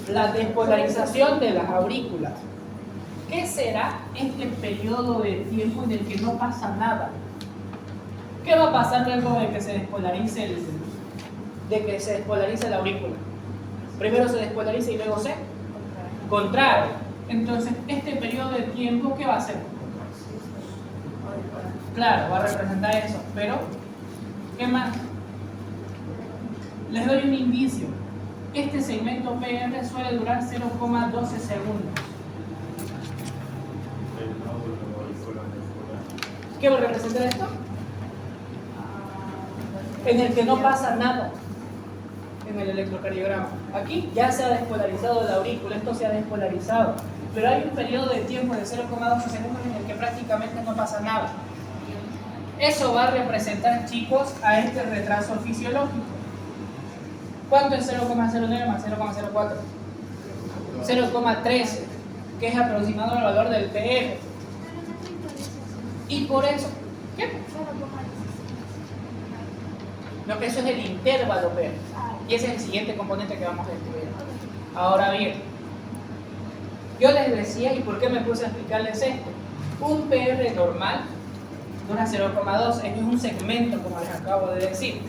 la despolarización de las aurículas. ¿Qué será este periodo de tiempo en el que no pasa nada? ¿Qué va a pasar luego de que se despolarice la aurícula? Primero se despolariza y luego se contrae. Entonces, este periodo de tiempo, ¿qué va a hacer? Claro, va a representar eso, pero ¿qué más? Les doy un indicio. Este segmento PR suele durar 0,12 segundos. ¿Qué va a representar esto? En el que no pasa nada en el electrocardiograma. Aquí ya se ha despolarizado la aurícula, esto se ha despolarizado, pero hay un periodo de tiempo de 0,12 segundos en el que prácticamente no pasa nada. Eso va a representar, chicos, a este retraso fisiológico. ¿Cuánto es 0,09 más 0,04? 0,13, que es aproximado al valor del PR. Y por eso, ¿qué? No, eso es el intervalo PR. Y ese es el siguiente componente que vamos a estudiar. Ahora bien, yo les decía, ¿y por qué me puse a explicarles esto? Un PR normal dura 0,2, es un segmento, como les acabo de decir.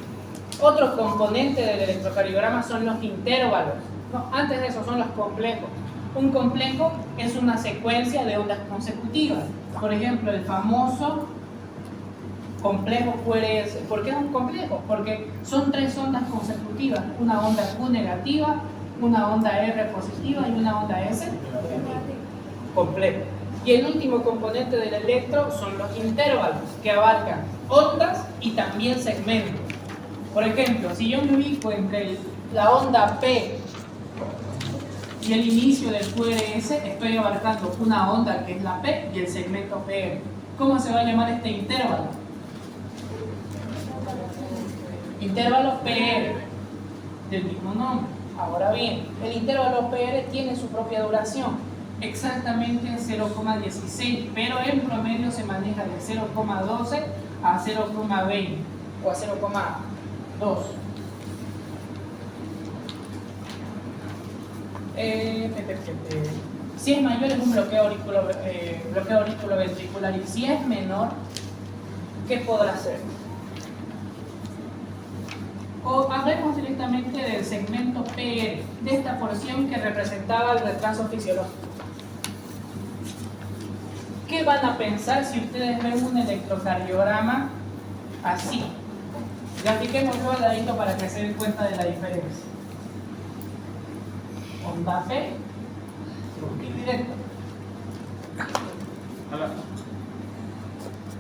Otro componente del electrocardiograma son los intervalos. No, antes de eso son los complejos. Un complejo es una secuencia de ondas consecutivas. Por ejemplo, el famoso complejo QRS. ¿Por qué es un complejo? Porque son tres ondas consecutivas. Una onda Q negativa, una onda R positiva y una onda S negativa. Complejo. Y el último componente del electro son los intervalos, que abarcan ondas y también segmentos. Por ejemplo, si yo me ubico entre la onda P y el inicio del QRS, estoy abarcando una onda que es la P y el segmento PR. ¿Cómo se va a llamar este intervalo? Intervalo PR, del mismo nombre. Ahora bien, el intervalo PR tiene su propia duración, exactamente 0,16, pero en promedio se maneja de 0,12 a 0,20 o a 0,2. Si es mayor es un bloqueo auriculoventricular, y si es menor, ¿qué podrá ser? O hablemos directamente del segmento PR, de esta porción que representaba el retraso fisiológico. ¿Qué van a pensar si ustedes ven un electrocardiograma así? Grafiquémoslo al ladito para que se den cuenta de la diferencia. Onda P, directo.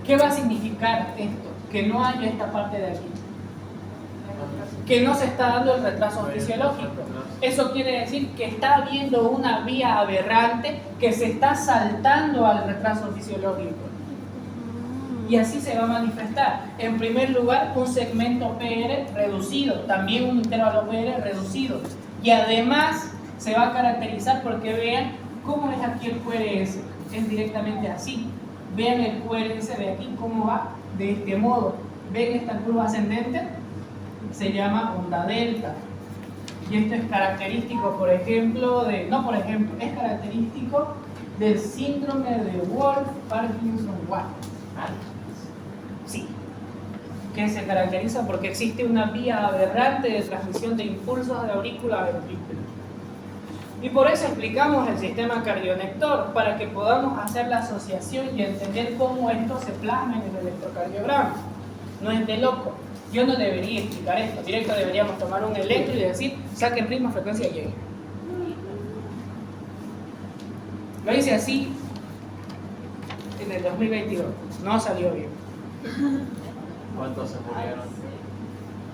¿Qué va a significar esto? Que no haya esta parte de aquí. Que no se está dando el retraso fisiológico. Eso quiere decir que está habiendo una vía aberrante que se está saltando al retraso fisiológico. Y así se va a manifestar. En primer lugar, un segmento PR reducido, también un intervalo PR reducido. Y además se va a caracterizar porque vean cómo es aquí el QRS. Es directamente así. Vean el QRS de aquí cómo va de este modo. ¿Ven esta curva ascendente? Se llama onda delta. Y esto es característico, por ejemplo, es característico del síndrome de Wolff-Parkinson-White. Sí, que se caracteriza porque existe una vía aberrante de transmisión de impulsos de aurícula a ventrículo. Y por eso explicamos el sistema cardionector, para que podamos hacer la asociación y entender cómo esto se plasma en el electrocardiograma. No es de loco. Yo no debería explicar esto. Directo deberíamos tomar un electro y decir, saquen ritmo, frecuencia y llegue. Lo hice así en el 2022. No salió bien. ¿Cuántos se murieron?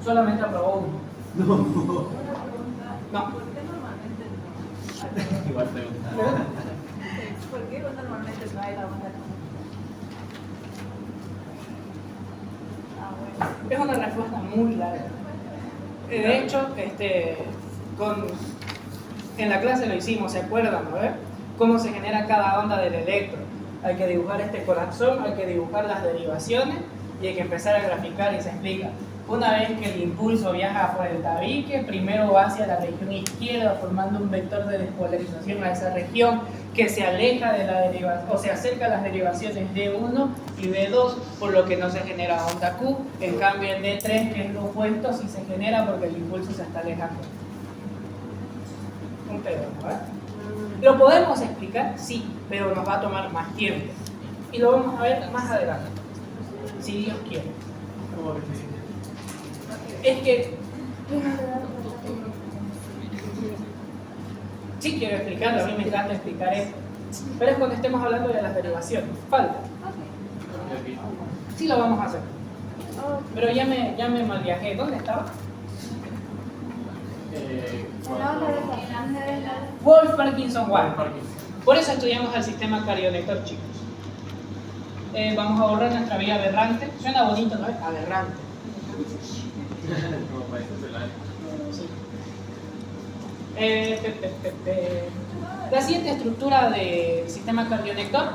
Solamente aprobó uno. No. Igual preguntar. ¿Por qué normalmente no hay la onda? Es una respuesta muy larga. De hecho, en la clase lo hicimos, ¿se acuerdan? ¿No? Cómo se genera cada onda del electro. Hay que dibujar este corazón, hay que dibujar las derivaciones y hay que empezar a graficar y se explica. Una vez que el impulso viaja por el tabique, primero va hacia la región izquierda formando un vector de despolarización a esa región que se aleja de la derivación, o se acerca a las derivaciones D1 y D2, por lo que no se genera onda Q. En cambio en D3, que es lo opuesto, sí se genera porque el impulso se está alejando. Un pedo, ¿no? ¿Lo podemos explicar? Sí, pero nos va a tomar más tiempo. Y lo vamos a ver más adelante, si Dios quiere. Es que sí quiero explicarlo, a mí me encanta explicar esto, pero es cuando estemos hablando de las derivaciones. Falta. Sí lo vamos a hacer. Pero ya me malviajé. ¿Dónde estaba? Wolff-Parkinson-White. Por eso estudiamos el sistema cardionector, chicos. Vamos a borrar nuestra vía aberrante. Suena bonito, ¿no? Aberrante. Como países del año. Sí. La siguiente estructura del sistema cardionector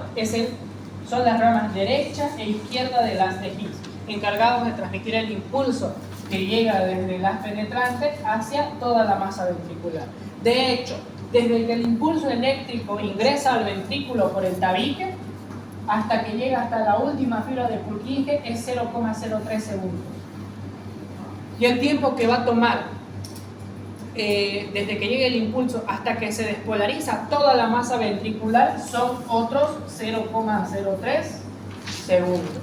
son las ramas derecha e izquierda del haz de Higgs, encargados de transmitir el impulso que llega desde el haz penetrante hacia toda la masa ventricular. De hecho, desde que el impulso eléctrico ingresa al ventrículo por el tabique hasta que llega hasta la última fibra de Purkinje es 0,03 segundos. Y el tiempo que va a tomar desde que llegue el impulso hasta que se despolariza toda la masa ventricular son otros 0,03 segundos.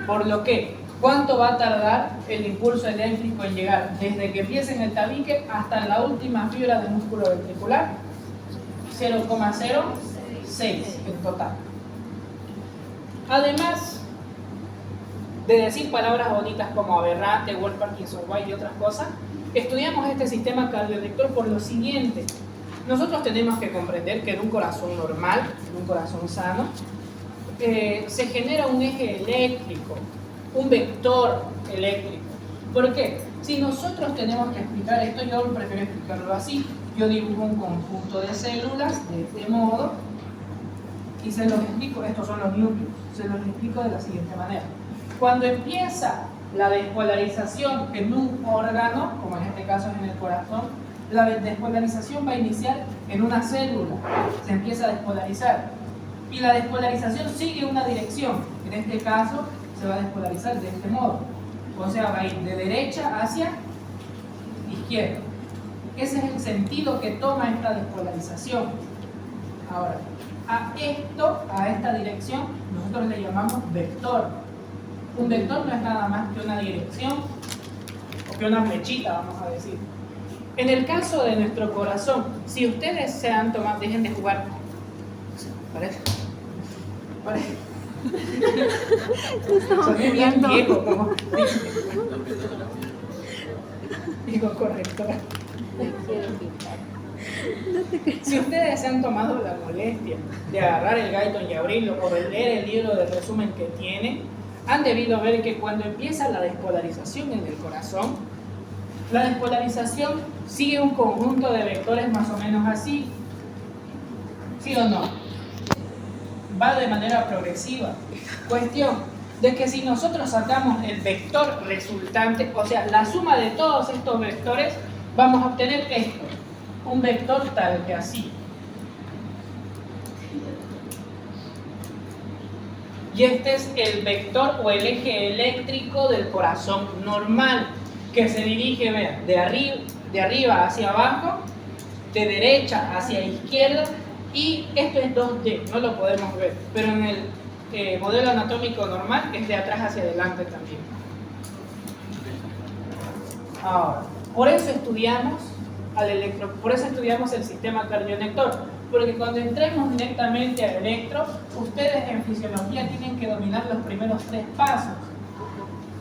Por lo que, ¿cuánto va a tardar el impulso eléctrico en llegar desde que empieza en el tabique hasta la última fibra del músculo ventricular? 0,06 en total. Además de decir palabras bonitas como aberrante, Wolff-Parkinson-White y otras cosas, estudiamos este sistema cardionector por lo siguiente. Nosotros tenemos que comprender que en un corazón normal, en un corazón sano, se genera un eje eléctrico, un vector eléctrico. ¿Por qué? Si nosotros tenemos que explicar esto, yo prefiero explicarlo así. Yo dibujo un conjunto de células de este modo y se los explico. Estos son los núcleos. Se los explico de la siguiente manera. Cuando empieza la despolarización en un órgano, como en este caso es en el corazón, la despolarización va a iniciar en una célula. Se empieza a despolarizar. Y la despolarización sigue una dirección. En este caso se va a despolarizar de este modo. O sea, va a ir de derecha hacia izquierda. Ese es el sentido que toma esta despolarización. Ahora, a esta dirección, nosotros le llamamos vector. Un vector no es nada más que una dirección o que una flechita, vamos a decir. En el caso de nuestro corazón, si ustedes se han tomado, dejen de jugar. ¿Parece? Soy bien viejo, como digo corrector. Si ustedes se han tomado la molestia de agarrar el Guyton y abrirlo o de leer el libro de resumen que tiene, han debido ver que cuando empieza la despolarización en el corazón, la despolarización sigue un conjunto de vectores más o menos así. ¿Sí o no? Va de manera progresiva. Cuestión, de que si nosotros sacamos el vector resultante, o sea, la suma de todos estos vectores, vamos a obtener esto, un vector tal que así. Y este es el vector o el eje eléctrico del corazón normal, que se dirige, vean, de arriba hacia abajo, de derecha hacia izquierda, y esto es 2D, no lo podemos ver, pero en el modelo anatómico normal es de atrás hacia adelante también. Ahora, por eso estudiamos el sistema cardionector, porque cuando entremos directamente al electro, ustedes en fisiología tienen que dominar los primeros 3 pasos.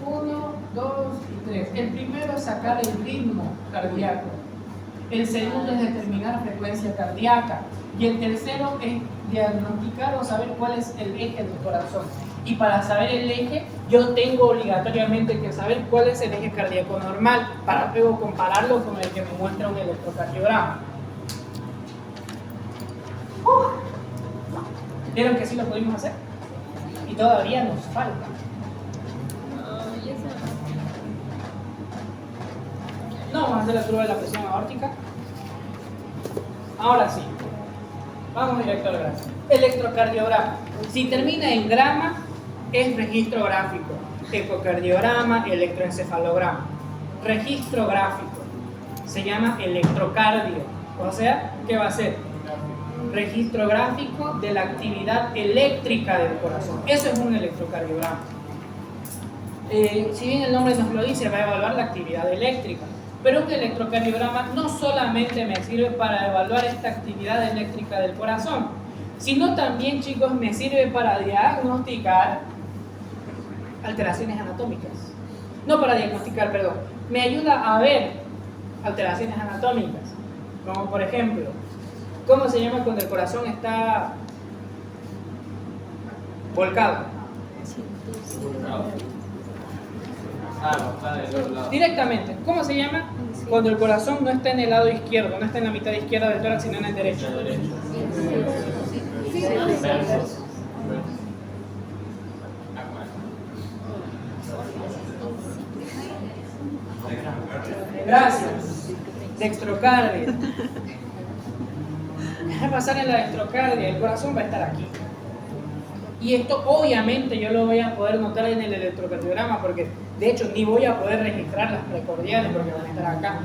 1, 2 y 3. El primero es sacar el ritmo cardíaco. El segundo es determinar frecuencia cardíaca. Y el tercero es diagnosticar o saber cuál es el eje del corazón. Y para saber el eje, yo tengo obligatoriamente que saber cuál es el eje cardíaco normal, para luego compararlo con el que me muestra un electrocardiograma. ¿Vieron que sí lo pudimos hacer? Y todavía nos falta. No, vamos a hacer la curva de la presión aórtica. Ahora sí. Vamos directo al grafo. Electrocardiograma. Si termina en grama, es registro gráfico. Ecocardiograma, electroencefalograma. Registro gráfico. Se llama electrocardio. O sea, ¿qué va a ser? Registro gráfico de la actividad eléctrica del corazón. Eso es un electrocardiograma. Si bien el nombre nos lo dice, va a evaluar la actividad eléctrica. Pero un electrocardiograma no solamente me sirve para evaluar esta actividad eléctrica del corazón, sino también, chicos, me sirve para diagnosticar alteraciones anatómicas. No para diagnosticar, perdón. Me ayuda a ver alteraciones anatómicas. Como por ejemplo, ¿cómo se llama cuando el corazón está volcado? Directamente. ¿Cómo se llama cuando el corazón no está en el lado izquierdo, no está en la mitad izquierda del tórax, sino en el derecho? Gracias. Dextrocardia. ¿Qué va a pasar en la dextrocardia? El corazón va a estar aquí. Y esto obviamente yo lo voy a poder notar en el electrocardiograma, porque de hecho ni voy a poder registrar las precordiales porque van a estar acá.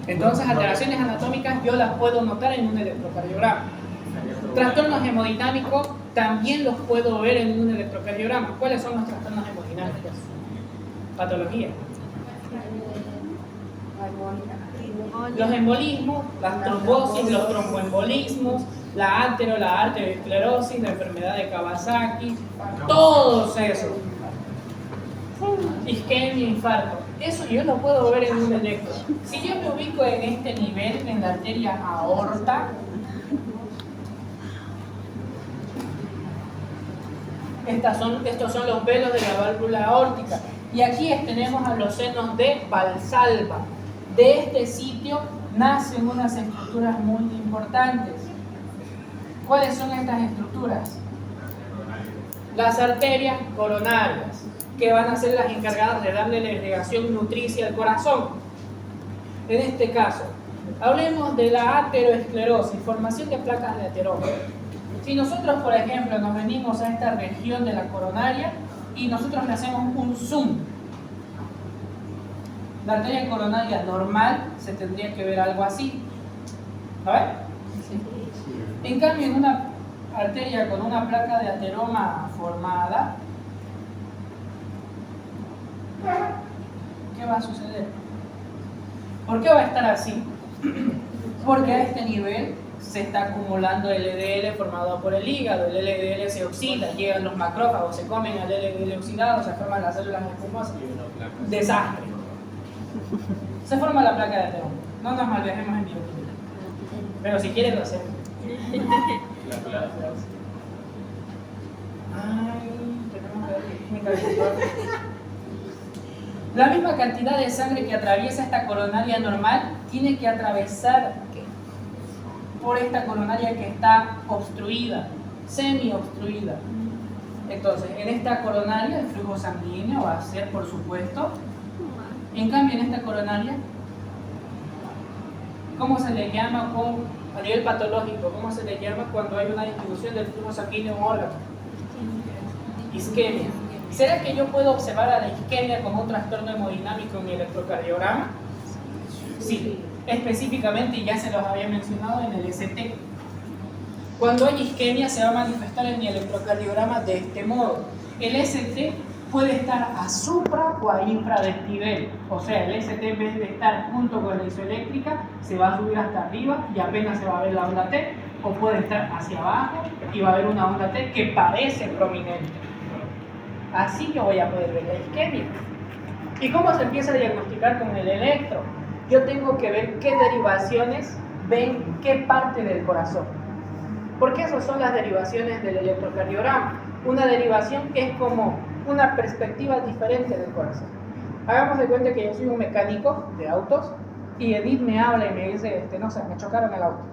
Entonces alteraciones anatómicas yo las puedo notar en un electrocardiograma. Trastornos hemodinámicos también los puedo ver en un electrocardiograma. ¿Cuáles son los trastornos hemodinámicos? Patología. Los embolismos, las trombosis, los tromboembolismos, la arteriosclerosis, la enfermedad de Kawasaki, todos esos. Isquemia, infarto. Eso yo lo puedo ver en un electro. Si yo me ubico en este nivel, en la arteria aorta, estos son los velos de la válvula aórtica. Y aquí tenemos a los senos de Valsalva. De este sitio nacen unas estructuras muy importantes. ¿Cuáles son estas estructuras? Las arterias coronarias, que van a ser las encargadas de darle la irrigación nutricia al corazón. En este caso, hablemos de la ateroesclerosis, formación de placas de ateroma. Si nosotros, por ejemplo, nos venimos a esta región de la coronaria y nosotros le hacemos un zoom, la arteria coronaria normal se tendría que ver algo así. ¿A ver? En cambio, en una arteria con una placa de ateroma formada, ¿qué va a suceder? ¿Por qué va a estar así? Porque a este nivel se está acumulando el LDL formado por el hígado. El LDL se oxida, llegan los macrófagos, se comen al LDL oxidado, se forman las células espumosas. Desastre. Se forma la placa de ateroma. No nos malviajemos en bioquímica. Pero si quieren lo hacemos. La misma cantidad de sangre que atraviesa esta coronaria normal tiene que atravesar por esta coronaria que está obstruida, semi-obstruida. Entonces, en esta coronaria el flujo sanguíneo va a ser, por supuesto. En cambio, en esta coronaria, ¿cómo se le llama a nivel patológico? ¿Cómo se le llama cuando hay una distribución del flujo sanguíneo en un órgano? Isquemia. ¿Será que yo puedo observar a la isquemia como un trastorno hemodinámico en mi electrocardiograma? Sí, específicamente ya se los había mencionado en el ST. Cuando hay isquemia se va a manifestar en mi electrocardiograma de este modo. El ST puede estar a supra o a infradesnivel. O sea, el ST en vez de estar junto con la isoeléctrica se va a subir hasta arriba y apenas se va a ver la onda T, o puede estar hacia abajo y va a haber una onda T que parece prominente. Así yo voy a poder ver la isquemia. ¿Y cómo se empieza a diagnosticar con el electro? Yo tengo que ver qué derivaciones ven qué parte del corazón. Porque esas son las derivaciones del electrocardiograma. Una derivación que es como una perspectiva diferente del corazón. Hagamos de cuenta que yo soy un mecánico de autos y Edith me habla y me dice, no sé, me chocaron el auto.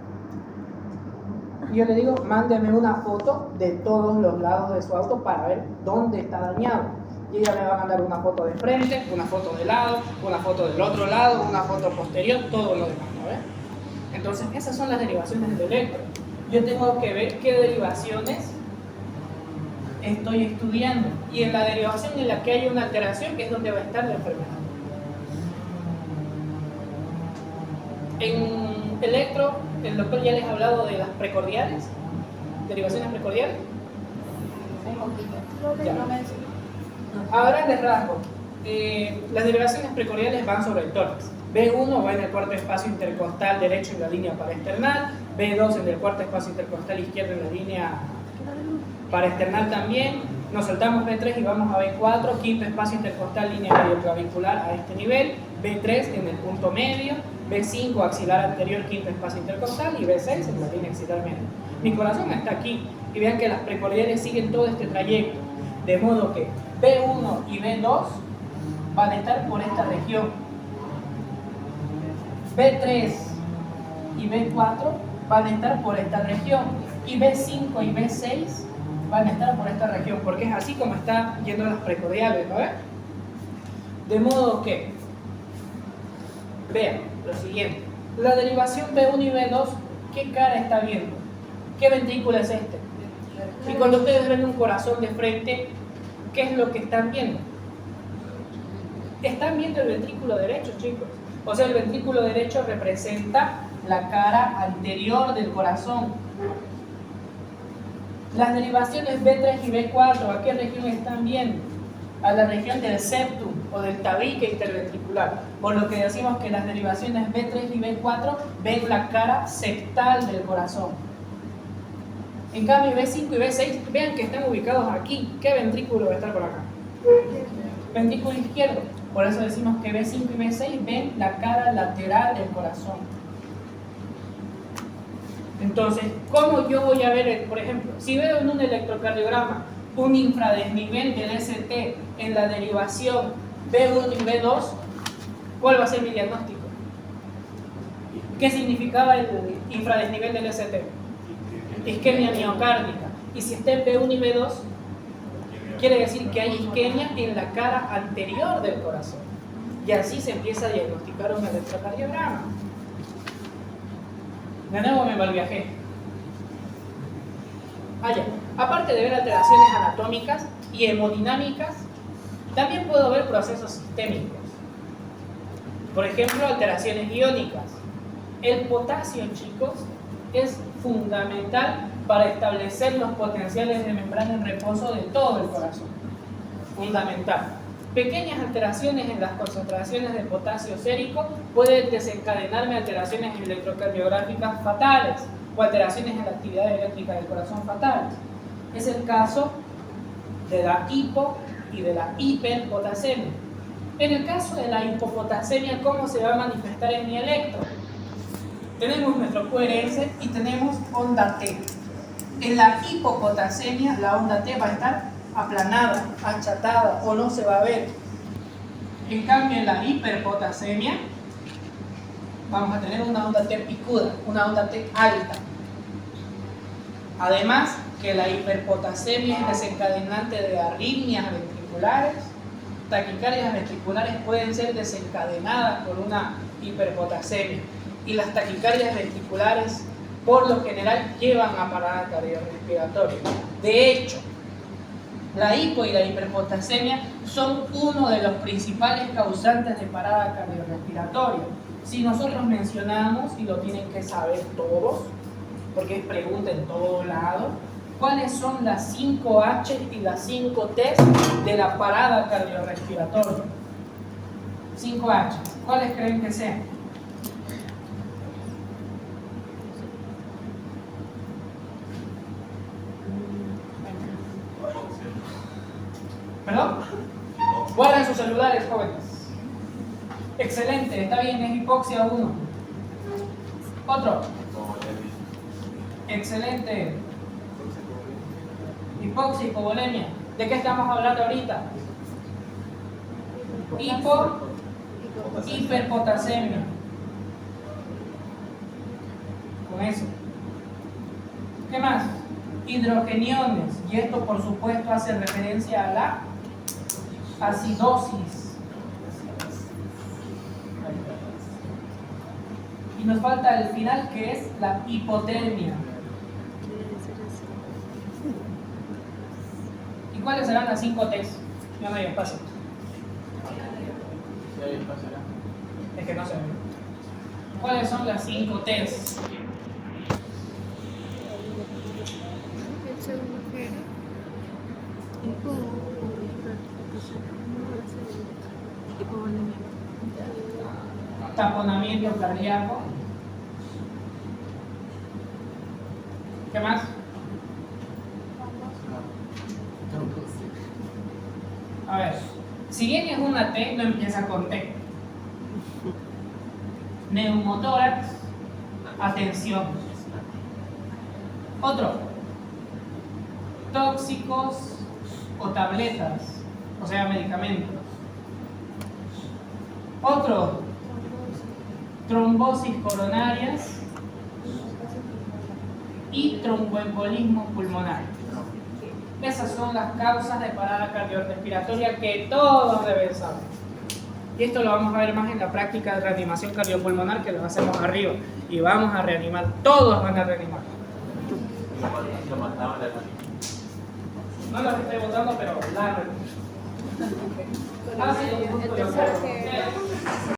Y yo le digo, mándeme una foto de todos los lados de su auto para ver dónde está dañado. Y ella me va a mandar una foto de frente, una foto de lado, una foto del otro lado, una foto posterior, todo lo demás, ¿no ves? Entonces, esas son las derivaciones del electro. Yo tengo que ver qué derivaciones estoy estudiando. Y en la derivación en la que hay una alteración es donde va a estar la enfermedad. En electro, el doctor ya les ha hablado de las precordiales, derivaciones precordiales. Ya. A grandes rasgos, las derivaciones precordiales van sobre el tórax. B1 va en el cuarto espacio intercostal derecho en la línea paraesternal, B2 en el cuarto espacio intercostal izquierdo en la línea paraesternal también. Nos saltamos B3 y vamos a B4, quinto espacio intercostal, línea medioclavicular a este nivel, B3 en el punto medio, B5 axilar anterior, quinto espacio intercostal, y B6 en la línea axilar media. Mi corazón está aquí, y vean que las precordiales siguen todo este trayecto, de modo que B1 y B2 van a estar por esta región, B3 y B4 van a estar por esta región, y B5 y B6 van a estar por esta región, porque es así como está yendo las precordiales, ¿no ves? De modo que, vean lo siguiente, la derivación B1 y B2, ¿qué cara está viendo? ¿Qué ventrículo es este? Y cuando ustedes ven un corazón de frente, ¿qué es lo que están viendo? Están viendo el ventrículo derecho, chicos. O sea, el ventrículo derecho representa la cara anterior del corazón. Las derivaciones B3 y B4, ¿a qué región están viendo? A la región del septum o del tabique interventricular. Por lo que decimos que las derivaciones B3 y B4 ven la cara septal del corazón. En cambio, B5 y B6, vean que están ubicados aquí. ¿Qué ventrículo va a estar por acá? Ventrículo izquierdo. Por eso decimos que B5 y B6 ven la cara lateral del corazón. Entonces, ¿cómo yo voy a ver, por ejemplo, si veo en un electrocardiograma un infradesnivel del ST en la derivación B1 y B2, ¿cuál va a ser mi diagnóstico? ¿Qué significaba el infradesnivel del ST? Isquemia miocárdica. Y si está en B1 y B2, quiere decir que hay isquemia en la cara anterior del corazón. Y así se empieza a diagnosticar un electrocardiograma. De nuevo me malviajé. Ya. Aparte de ver alteraciones anatómicas y hemodinámicas, también puedo ver procesos sistémicos. Por ejemplo, alteraciones iónicas. El potasio, chicos, es fundamental para establecer los potenciales de membrana en reposo de todo el corazón. Fundamental. Pequeñas alteraciones en las concentraciones de potasio sérico pueden desencadenarme alteraciones electrocardiográficas fatales o alteraciones en la actividad eléctrica del corazón fatales. Es el caso de la hipo y de la hiperpotasemia. En el caso de la hipopotasemia, ¿cómo se va a manifestar en mi electro? Tenemos nuestro QRS y tenemos onda T. En la hipopotasemia, la onda T va a estar aplanada, achatada o no se va a ver. En cambio, en la hiperpotasemia, vamos a tener una onda T picuda, una onda T alta. Además, que la hiperpotasemia es desencadenante de arritmias ventriculares. Taquicardias ventriculares pueden ser desencadenadas por una hiperpotasemia y las taquicardias ventriculares por lo general llevan a parada cardiorrespiratoria. De hecho, la hipo y la hiperpotasemia son uno de los principales causantes de parada cardiorrespiratoria. Si nosotros mencionamos, y lo tienen que saber todos, porque es pregunta en todo lado, ¿cuáles son las 5 H y las 5 T de la parada cardiorrespiratoria? 5 H. ¿Cuáles creen que sean? ¿Perdón? Guarden sus celulares, jóvenes. Excelente, está bien, es hipoxia 1. Otro. Excelente. Hipoxia, hipovolemia. ¿De qué estamos hablando ahorita? Hiperpotasemia. Con eso. ¿Qué más? Hidrogeniones. Y esto, por supuesto, hace referencia a la acidosis. Y nos falta el final, que es la hipotermia. ¿Y cuáles serán las 5 T's? Ya no hay espacio. Sí, hay espacio, ¿no? Es que no se ve. ¿Cuáles son las 5 T's? El segundo que era. Hipovolemia. Taponamiento cardíaco. ¿Qué más? A ver, si bien es una T, no empieza con T. Neumotórax, atención. Otro, tóxicos o tabletas, o sea, medicamentos. Otro, trombosis coronarias y tromboembolismo pulmonar. Esas son las causas de parada cardiorrespiratoria que todos deben saber. Y esto lo vamos a ver más en la práctica de reanimación cardiopulmonar, que lo hacemos arriba. Y vamos a reanimar, todos van a reanimar. Lo mataban de No los estoy votando, pero la El tercero que